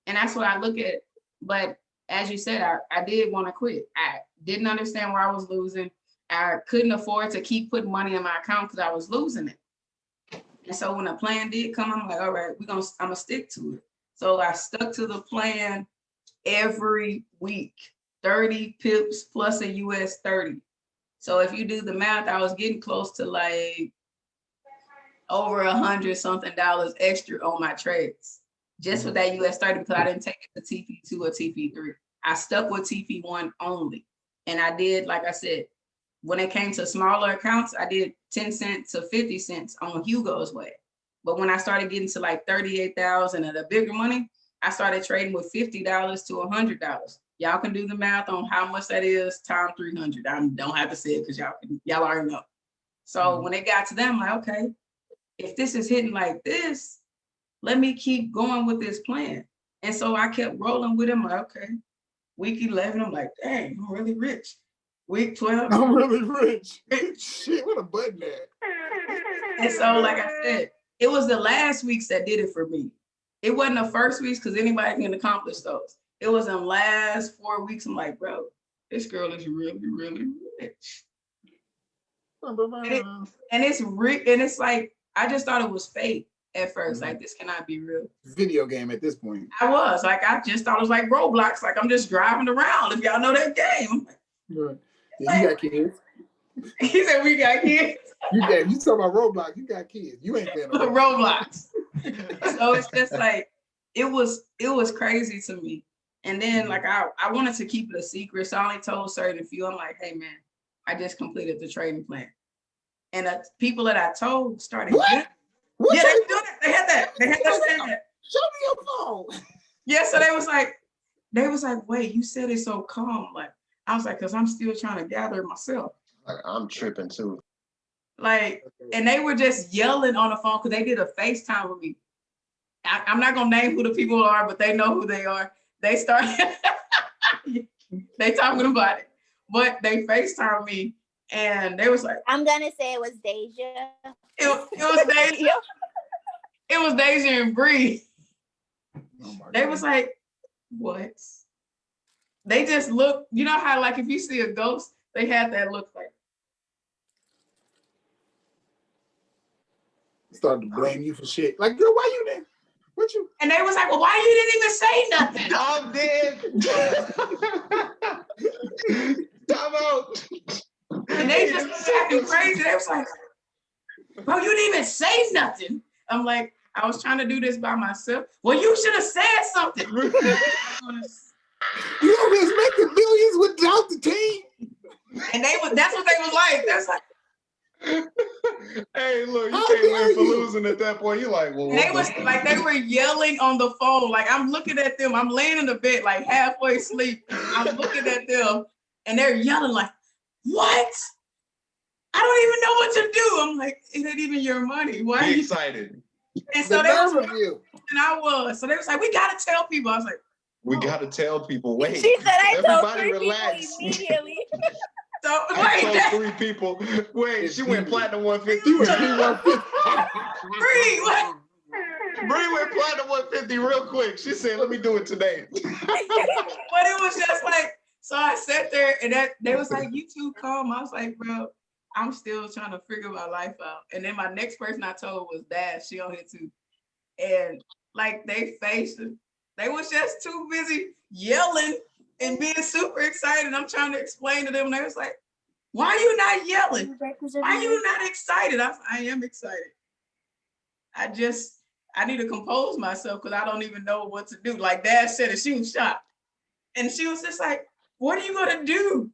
And that's what I look at. But as you said, I did want to quit. I didn't understand where I was losing. I couldn't afford to keep putting money in my account because I was losing it. And so when the plan did come, I'm like, all right, I'm gonna stick to it. So I stuck to the plan every week, 30 pips plus a US 30. So if you do the math, I was getting close to like over $100 something extra on my trades, just with that US 30 because I didn't take it to TP2 or TP3. I stuck with TP1 only. And I did, like I said, when it came to smaller accounts, I did 10 cents to 50 cents on Hugo's way. But when I started getting to like 38,000 and the bigger money, I started trading with $50 to $100. Y'all can do the math on how much that is times 300. I don't have to say it because y'all already know. So when it got to them, I'm like, okay, if this is hitting like this, let me keep going with this plan. And so I kept rolling with him. Like, okay, week 11, I'm like, dang, I'm really rich. Week 12, I'm really rich. Shit, what a button that. And so, like I said, it was the last weeks that did it for me. It wasn't the first weeks because anybody can accomplish those. It was in the last 4 weeks. I'm like, bro, this girl is really, really rich. And it's like, I just thought it was fake at first. Like, this cannot be real. Video game at this point. I just thought it was like Roblox. Like, I'm just driving around. If y'all know that game. Right. Yeah, you got kids. He said we got kids. You talking about Roblox, you got kids. You ain't playing Roblox. So it's just like, it was crazy to me. And then like I wanted to keep it a secret. So I only told certain few. I'm like, hey man, I just completed the trading plan. And the people that I told started. What? Yeah, they were doing it. They had that. They had that. Show me your phone. Yeah, so they was like, wait, you said it so calm. Like, I was like, because I'm still trying to gather myself. Like, I'm tripping too. Like, and they were just yelling on the phone because they did a FaceTime with me. I'm not gonna name who the people are, but they know who they are. They started, they talking about it, but they FaceTime me and they was like, I'm gonna say it was Deja. It was Deja. It was Deja and Bree. Oh they was like, what? They just look, you know how like if you see a ghost, they had that look like. Started to blame you for shit. Like, girl, why you there? What you? And they was like, well, why you didn't even say nothing? I'm dead. Time out. And they just was acting crazy. They was like, bro, you didn't even say nothing. I'm like, I was trying to do this by myself. Well, you should have said something. You always making millions without the team. And that's what they was like. That's like. Hey, look, you can't win for losing at that point. You're like, well, they was like, they were yelling on the phone. Like, I'm looking at them. I'm laying in the bed, like halfway asleep. I'm looking at them, and they're yelling like, "What? I don't even know what to do." I'm like, "It ain't even your money. Why are you excited?" And so they was, and I was. So they was like, "We gotta tell people." I was like, We gotta tell people. Wait. She said I told Everybody 3 relax. people immediately. So I wait, told 3 people. Wait, she went platinum 150. She was P150. Bree, what? Bree went platinum 150 real quick. She said, "Let me do it today." But it was just like, so I sat there and they was like, "You too calm." I was like, "Bro, I'm still trying to figure my life out." And then my next person I told was Dash. She on here too, and like they faced it. They was just too busy yelling and being super excited. I'm trying to explain to them. And they was like, "Why are you not yelling? Why are you not excited?" I am excited. I need to compose myself because I don't even know what to do. Like Dad said it, she was shocked. And she was just like, "What are you gonna do?"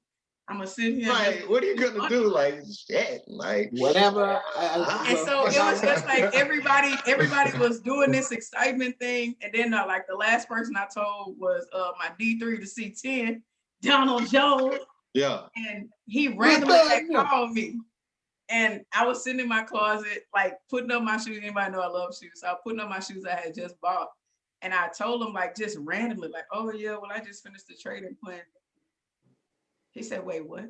I'm gonna sit here. Like, what are you gonna do? Like, shit, like Whatever. And so it was just like everybody was doing this excitement thing. And then like the last person I told was my D3 to C10, Donald Jones. Yeah. And he randomly had called me. And I was sitting in my closet, like putting up my shoes. Anybody know I love shoes. So I was putting up my shoes I had just bought. And I told him like just randomly, like, "Oh yeah, well, I just finished the trading plan." He said, "Wait, what?"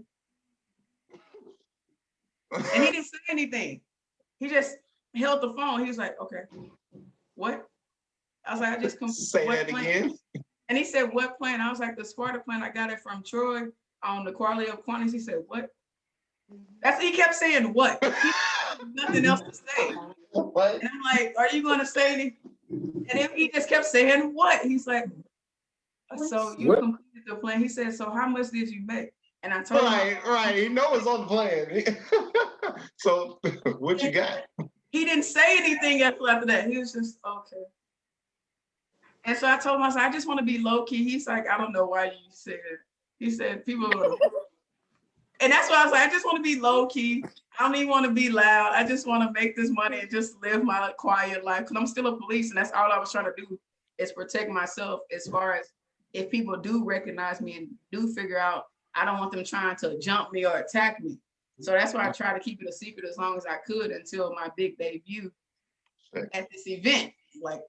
And he didn't say anything. He just held the phone. He was like, "Okay, what?" I was like, "I just say that again." And he said, "What plan?" I was like, "The Sparta plan. I got it from Troy on the quality of quantities." He said, "What?" That's he kept saying, "What?" He had nothing else to say. What? And I'm like, "Are you going to say anything?" And then he just kept saying, "What?" He's like, "So you completed the plan." He said, "So how much did you make?" And I told him, right. He knows it's on the plan. So what you got? He didn't say anything after that. He was just okay. And so I told him, I said, "I just want to be low key." He's like, "I don't know why you said it." He said, "People are." And that's why I was like, "I just want to be low key. I don't even want to be loud. I just want to make this money and just live my quiet life." Because I'm still a police, and that's all I was trying to do is protect myself. As far as if people do recognize me and do figure out, I don't want them trying to jump me or attack me. So that's why I try to keep it a secret as long as I could until my big debut at this event. Like,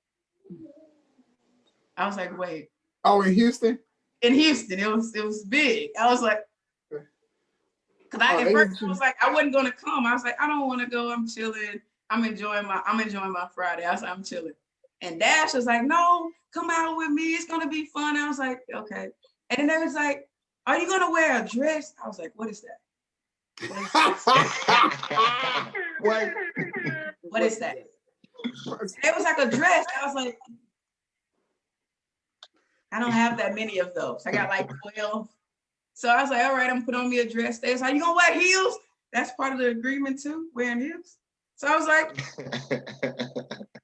I was like, "Wait." Oh, in Houston? In Houston, it was big. I was like, because at first I was like, I wasn't gonna come. I was like, "I don't want to go. I'm chilling. I'm enjoying my Friday." I was like, "I'm chilling." And Dash was like, "No, come out with me. It's gonna be fun." I was like, "Okay." And then they was like, "Are you gonna wear a dress?" I was like, "What is that? What? What is that?" It was like a dress. I was like, "I don't have that many of those. I got like 12. So I was like, "All right, I'm gonna put on me a dress." They was like, "You gonna wear heels?" That's part of the agreement too, wearing heels. So I was like,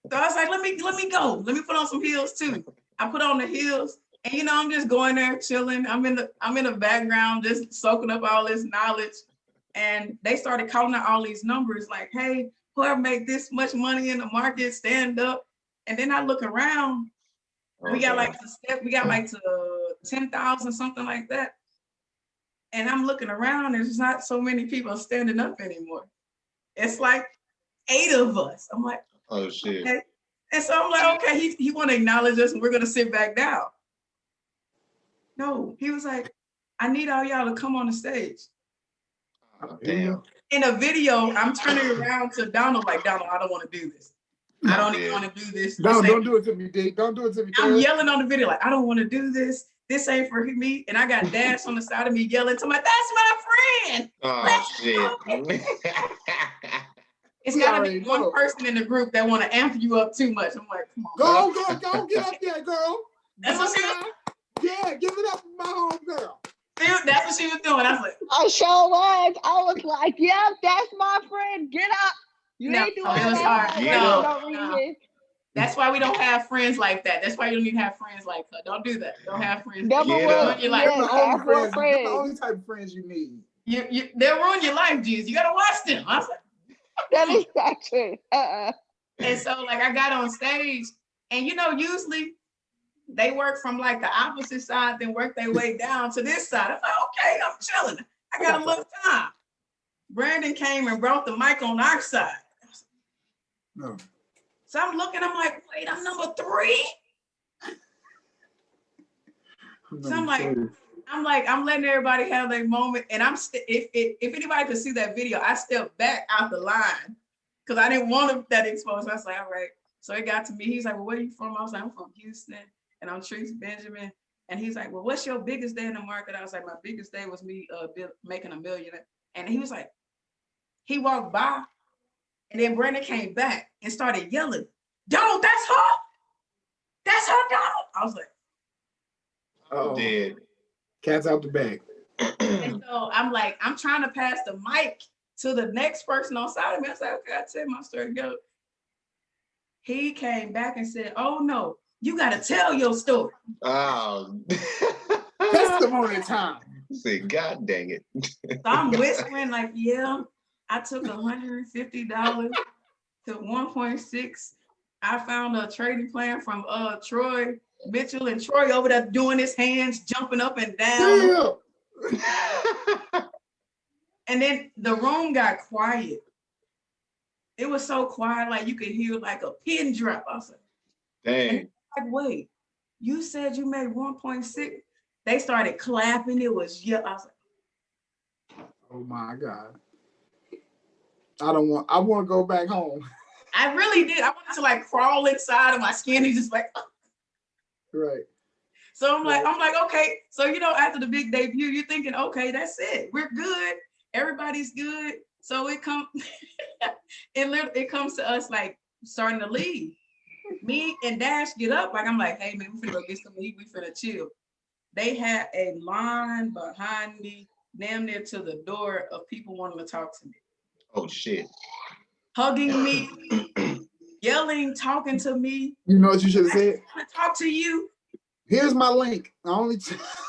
"Let me go. Let me put on some heels too." I put on the heels, and I'm just going there chilling. I'm in the background, just soaking up all this knowledge. And they started calling out all these numbers, like, "Hey, whoever make this much money in the market, stand up." And then I look around, we got like to 10,000, something like that. And I'm looking around, there's not so many people standing up anymore. It's like 8 of us. I'm like, "Oh shit." Okay. And so I'm like, "Okay, he want to acknowledge us and we're gonna sit back down." No, he was like, "I need all y'all to come on the stage." Oh, damn. In a video, I'm turning around to Donald, like, "Donald, I don't want to do this. I don't even want to do this." No, don't do it to me, D. Don't do it to me. I'm yelling on the video, like, "I don't want to do this. This ain't for me." And I got Dash on the side of me yelling to my, "That's my friend." Oh shit. It's gotta be one person in the group that want to amp you up too much. I'm like, "Come on. Go, get up there, girl." That's what she was. Yeah, give it up for my home girl. Dude, that's what she was doing. I was like, I sure was. I was like, "Yep, that's my friend. Get up. You ain't doing it was that. hard. No. That's why we don't have friends like that. That's why you don't need to have friends like her. Don't do that. Don't have friends. Number Get one, up. Your They're life. the only type of friends you need. They'll ruin your life, Jesus. You gotta watch them. I was like, that is not true. And so like I got on stage, and usually they work from like the opposite side, then work their way down to this side. I'm like, okay, I'm chilling. I got a little time. Brandon came and brought the mic on our side. No. So I'm looking, I'm like, wait, I'm number 3. So I'm letting everybody have their moment. And if anybody could see that video, I stepped back out the line because I didn't want that exposed. I was like, all right. So it got to me. He's like, well, where are you from? I was like, I'm from Houston and I'm Trees Benjamin. And he's like, well, what's your biggest day in the market? I was like, my biggest day was me making $1 million. And he was like, he walked by and then Brandon came back and started yelling, Donald, that's her. That's her, Donald. I was like, oh, dead. Cat's out the bag. And so I'm like, I'm trying to pass the mic to the next person on side of me. I was like, okay, I'll tell my story. Go. He came back and said, oh no, you got to tell your story. Oh. Testimony time. Say, God dang it. So I'm whispering like, yeah, I took $150 to 1.6. I found a trading plan from Troy Mitchell, and Troy over there doing his hands, jumping up and down. And then the room got quiet. It was so quiet, like you could hear like a pin drop. I was like, dang. Like, wait, you said you made 1.6? They started clapping. It was, yeah. I was like, oh my God. I want to go back home. I really did. I wanted to like crawl inside of my skin and just like, right. So I'm like, okay. So, after the big debut, you're thinking, okay, that's it. We're good. Everybody's good. So it comes to us like starting to leave. Me and Dash get up. Like, I'm like, hey man, we finna go get some meat. We finna chill. They had a line behind me, damn near to the door of people wanting to talk to me. Oh shit. Hugging me, yelling, talking to me. You know what you should have said? I want to talk to you. Here's my link. I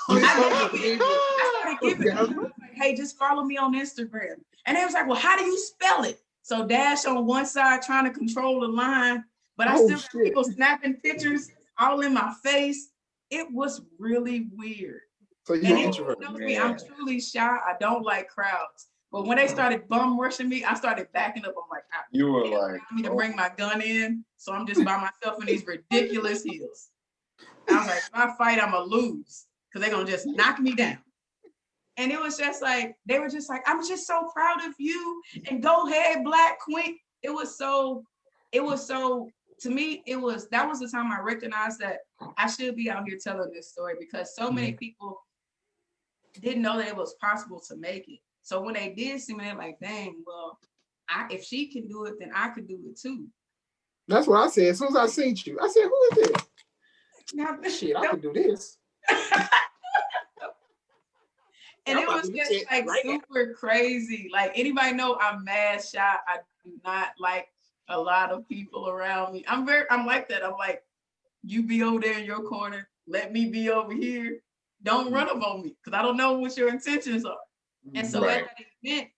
started giving them, like, hey, just follow me on Instagram. And they was like, well, how do you spell it? So Dash on one side trying to control the line, but I still got people snapping pictures all in my face. It was really weird. So I'm truly shy. I don't like crowds. But when they started bum rushing me, I started backing up. I'm like, you were like, I need to bring my gun in. So I'm just by myself in these ridiculous heels. I was like, if I fight, I'm going to lose because they're going to just knock me down. And it was just like, they were just like, I'm just so proud of you. And go ahead, Black Queen. It was so, to me, that was the time I recognized that I should be out here telling this story because so many people didn't know that it was possible to make it. So when they did see me, they're like, dang, well, if she can do it, then I could do it too. That's what I said. As soon as I seen you, I said, who is this? Now, shit, I can do this. And it was just like super crazy. Like, anybody know I'm mad shy. I do not like a lot of people around me. I'm like that. I'm like, you be over there in your corner. Let me be over here. Don't run up on me because I don't know what your intentions are. And so at that event,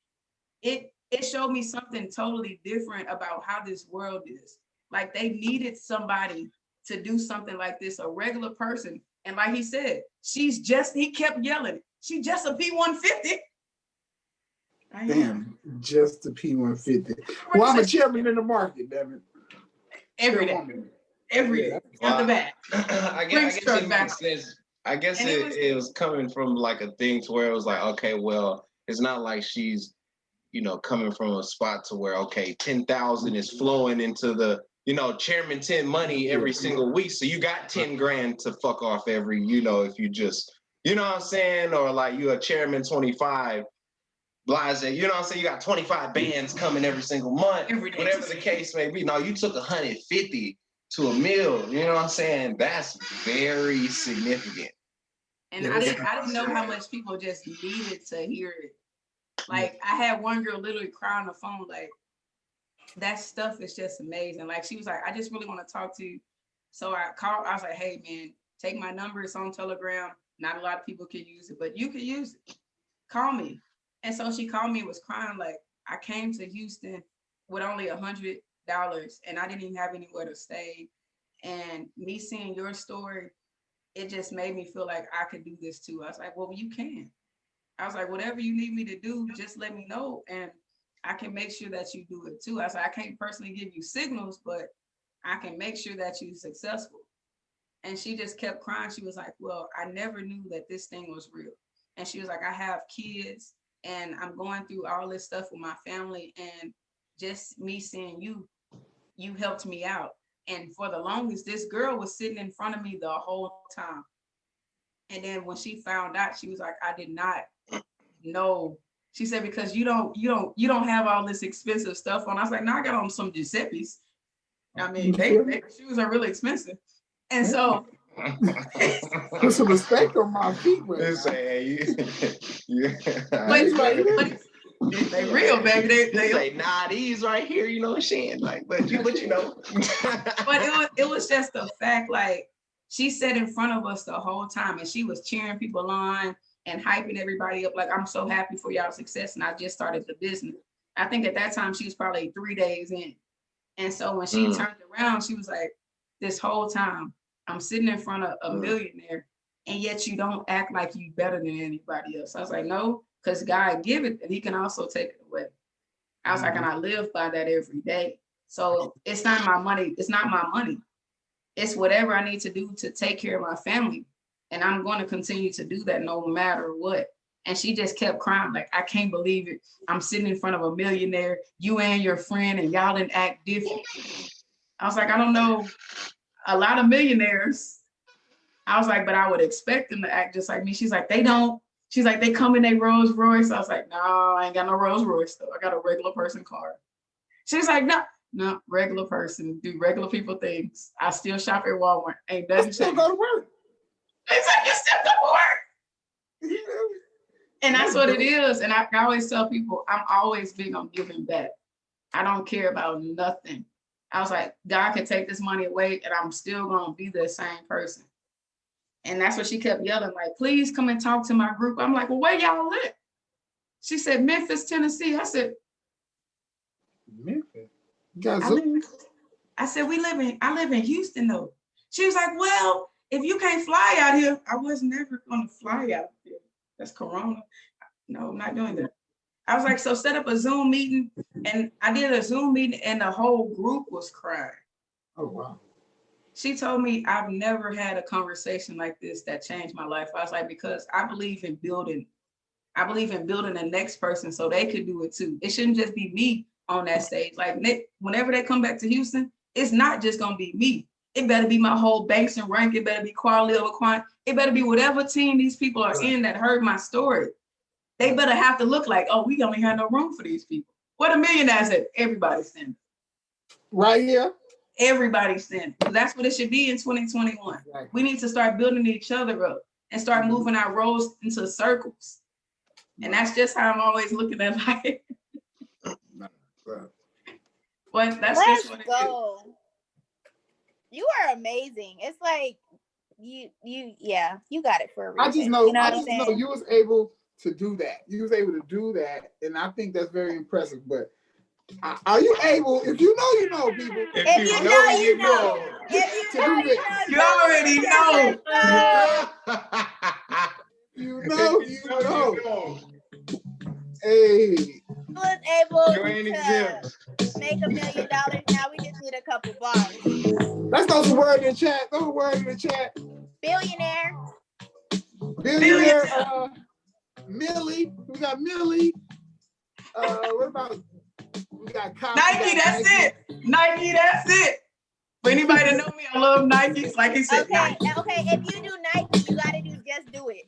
it showed me something totally different about how this world is. Like, they needed somebody to do something like this, a regular person. And like he said, he kept yelling, she's just a P150. Damn, just a P150. Well, I'm a chairman in the market, damn it. Every day. Out the back. I guess it makes sense. I guess it was coming from like a thing to where it was like, okay, well, it's not like she's, coming from a spot to where, okay, 10,000 is flowing into the, Chairman 10 money every single week. So you got 10 grand to fuck off every, if you just, you know what I'm saying? Or like you a Chairman 25, blase, you know what I'm saying? You got 25 bands coming every single month, whatever the case may be. No, you took 150 to $1 million, you know what I'm saying? That's very significant. And I didn't know how much people just needed to hear it. Like, I had one girl literally cry on the phone, like, that stuff is just amazing. Like, she was like, I just really want to talk to you. So I called, I was like, hey man, take my number, it's on Telegram. Not a lot of people can use it, but you can use it. Call me. And so she called me and was crying, like, I came to Houston with only $100 and I didn't even have anywhere to stay. And me seeing your story, it just made me feel like I could do this too. I was like, well, you can. I was like, whatever you need me to do, just let me know. And I can make sure that you do it too. I was like, I can't personally give you signals, but I can make sure that you're successful. And she just kept crying. She was like, well, I never knew that this thing was real. And she was like, I have kids and I'm going through all this stuff with my family. And just me seeing you, you helped me out. And for the longest, this girl was sitting in front of me the whole time. And then when she found out, she was like, I did not know. She said, because you don't have all this expensive stuff on. I was like, no, I got on some Giuseppe's. I mean, they shoes are really expensive. And so put some respect on my feet, But they real, baby. They say, nah, these right here, you know what I'm saying? Like, but you know. But it was just the fact, like, she sat in front of us the whole time and she was cheering people on and hyping everybody up. Like, I'm so happy for y'all's success. And I just started the business. I think at that time she was probably 3 days in. And so when she turned around, she was like, this whole time, I'm sitting in front of a millionaire, and yet you don't act like you better than anybody else. I was like, no, because God give it, and he can also take it away. I was like, and I live by that every day. So it's not my money. It's not my money. It's whatever I need to do to take care of my family. And I'm going to continue to do that no matter what. And she just kept crying, like, I can't believe it. I'm sitting in front of a millionaire, you and your friend, and y'all didn't act different. I was like, I don't know a lot of millionaires. I was like, but I would expect them to act just like me. She's like, they don't. She's like, they come in a Rolls Royce. I was like, no, I ain't got no Rolls Royce though. I got a regular person car. She's like, no, regular person, do regular people things. I still shop at Walmart. Ain't nothing. Still go to work. It's like, you still go to work. And that's what it is. And I always tell people, I'm always big on giving back. I don't care about nothing. I was like, God can take this money away and I'm still gonna be the same person. And that's what she kept yelling, like, please come and talk to my group. I'm like, well, where y'all live? She said, Memphis, Tennessee. I said, Memphis? I said, I live in Houston though. She was like, well, if you can't fly out here, I was never gonna fly out here. That's Corona. No, I'm not doing that. I was like, so set up a Zoom meeting. And I did a Zoom meeting and the whole group was crying. Oh, wow. She told me I've never had a conversation like this that changed my life. I was like, because I believe in building the next person so they could do it too. It shouldn't just be me on that stage. Like whenever they come back to Houston, it's not just gonna be me. It better be my whole Banks and Rank. It better be quality over quantity. It better be whatever team these people are in that heard my story. They better have to look like, oh, we only have no room for these people. What a millionaire said, everybody's standing. Right here. Everybody's standing. That's what it should be in 2021. Exactly. We need to start building each other up and start moving our roles into circles. And that's just how I'm always looking at life. But that's Let's just what go. It is. You are amazing. It's like you got it for a reason. I just know you was able to do that. You was able to do that, and I think that's very impressive. But are you able? If you know, you know, people. If you know, you know. If you know, you already know. You know, you know. Hey. Was able to make $1 million. Now we just need a couple bars. Let's throw some word in the chat. Throw a word in the chat. Billionaire. Millie. We got Millie. What about? We got Nike. That's it. Nike. That's it. For anybody that know me, I love Nikes. Like he said, okay, Nike. Okay. If you do Nike, you gotta do just do it.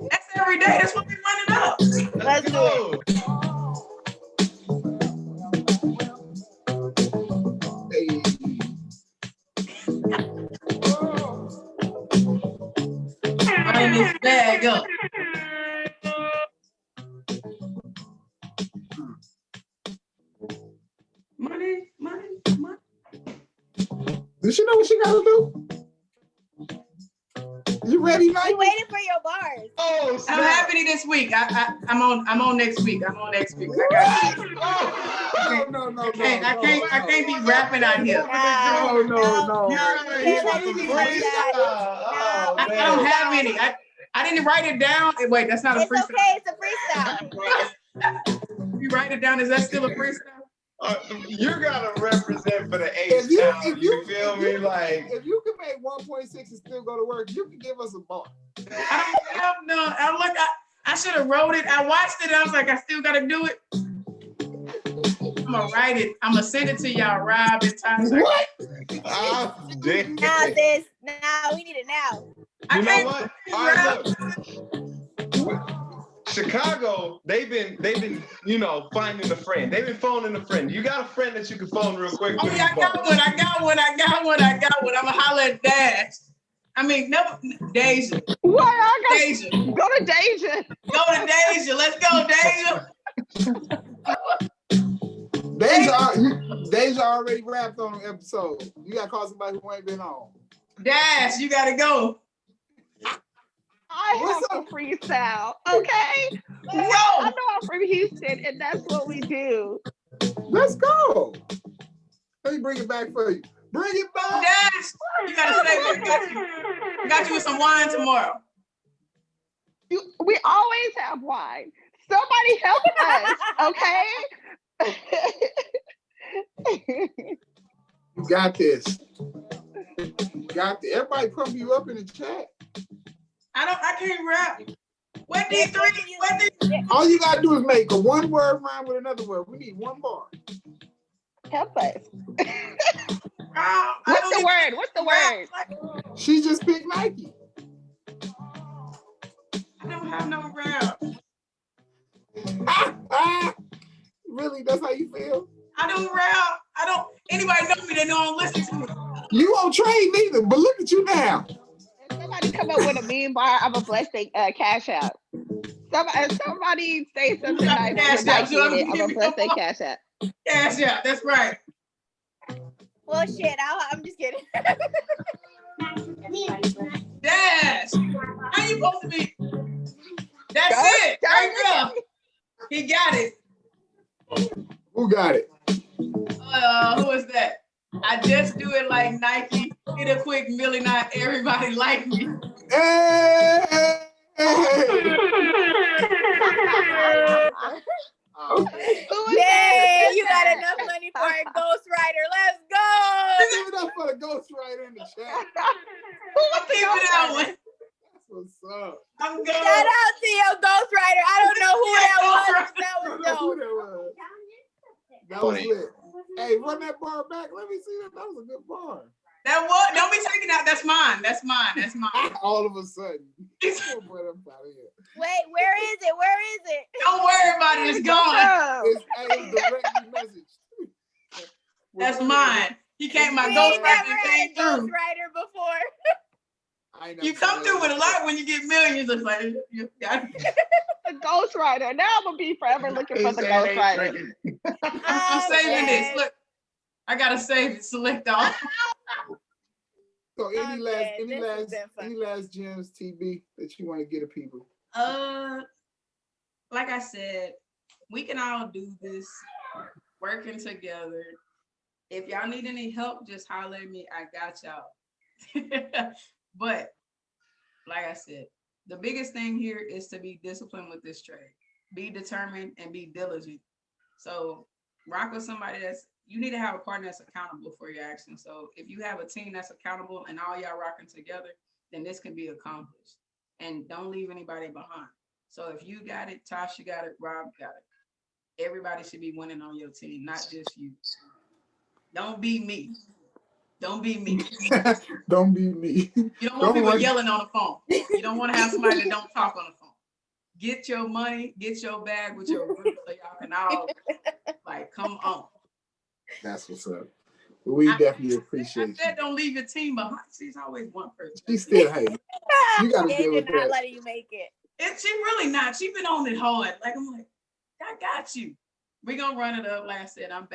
That's every day. That's what we running up. Let's do it. Running this bag up. Money. Does she know what she gotta do? You ready, Nike? You waiting for your bars. Oh, I'm happy this week. I'm on next week. I got you. No. I can't be rapping out here. No. I don't have any. I didn't write it down. Wait, that's not a freestyle. It's okay. It's a freestyle. You write it down. Is that still a freestyle? You gotta represent for the H-Town. You feel me? Like, if you can make 1.6 and still go to work, you can give us a bar. I don't have no. I should have wrote it. I watched it. I was like, I still gotta do it. I'm gonna write it. I'm gonna send it to y'all, Rob and Tasha. What? oh, damn. Now this. Now we need it now. You know what? All right, look. Chicago, they've been, finding a friend. They've been phoning a friend. You got a friend that you can phone real quick? Oh yeah, I got one. I'm gonna holler at Dash. I mean, no, Deja. What? I got Deja. go to Deja. Go to Deja. Let's go, Deja. Deja already rapped on an episode. You gotta call somebody who ain't been on. Dash, you gotta go. I have a freestyle, okay? I know I'm from Houston, and that's what we do. Let's go. Let me bring it back for you. Bring it back. Dash, you gotta stay there. Got you with some wine tomorrow. We always have wine. Somebody help us, okay? You got this. You got this. Everybody pump you up in the chat. I can't rap. What these three? All you gotta do is make a one word rhyme with another word. We need one bar. Help us. What's the word? What's the word? She just picked Nike. I don't have no rap. Really? That's how you feel? I don't rap. Anybody know me, they know I don't listen to me. You won't trade neither, but look at you now. If somebody come up with a meme bar, I'm gonna bless their cash out. Somebody say something nice with Nike in it, I'm gonna bless their cash out. Cash out, that's right. Well, shit, I'm just kidding. Dash, how you supposed to be? That's it, right there. He got it. Who got it? Who is that? I just do it like Nike. Hit a quick milli, not everybody like me. Hey! Okay. Hey, you got enough money for a ghostwriter. Let's go. Give it up for the ghostwriter in the chat. I'll keep it that one. That's what's up. I'm going. Shout out to your ghostwriter. I don't know who that was. That was dope. That was lit. Hey, run that bar back. Let me see that. That was a good bar. That was. Don't be taking out. That's mine. That's mine. That's mine. All of a sudden. Wait, where is it? Where is it? Don't worry about it. It's gone. It's directly messaged. That's mine. He came. My We ghostwriter ain't never had came a through. ghostwriter before. You come through with a lot when you get millions. It's like you got The ghostwriter. Now I'm gonna be forever looking for the ghostwriter. I'm saving this. Look, I gotta save it. Select all. So any last gems, TB, that you want to get to people? Like I said, we can all do this working together. If y'all need any help, just holler at me. I got y'all. But like I said, the biggest thing here is to be disciplined with this trade. Be determined and be diligent. So rock with somebody you need to have a partner that's accountable for your actions. So if you have a team that's accountable and all y'all rocking together, then this can be accomplished. And don't leave anybody behind. So if you got it, Tasha got it, Rob got it. Everybody should be winning on your team, not just you. Don't be me. Don't be me. Don't be me. You don't want people yelling on the phone. You don't want to have somebody that don't talk on the phone. Get your money, get your bag with your group so y'all can all come on. That's what's up. We definitely appreciate I said don't leave your team behind. She's always one person. She's still hating. You gotta deal with that. Not letting you make it. She really not. She been on it hard. I'm like, I got you. We gonna run it up. Like I said, I'm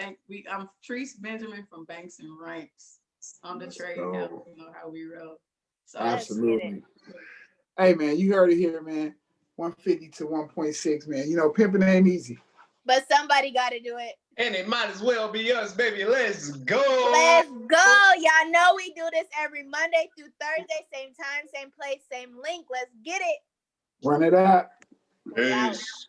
Treese Benjamin from Banks and Ranks on the trade. You know how we roll. So absolutely. Hey man, you heard it here, man. 150 to 1.6, man. Pimping ain't easy. But somebody got to do it. And it might as well be us, baby. Let's go. Let's go. Y'all know we do this every Monday through Thursday. Same time, same place, same link. Let's get it. Run it up. Peace.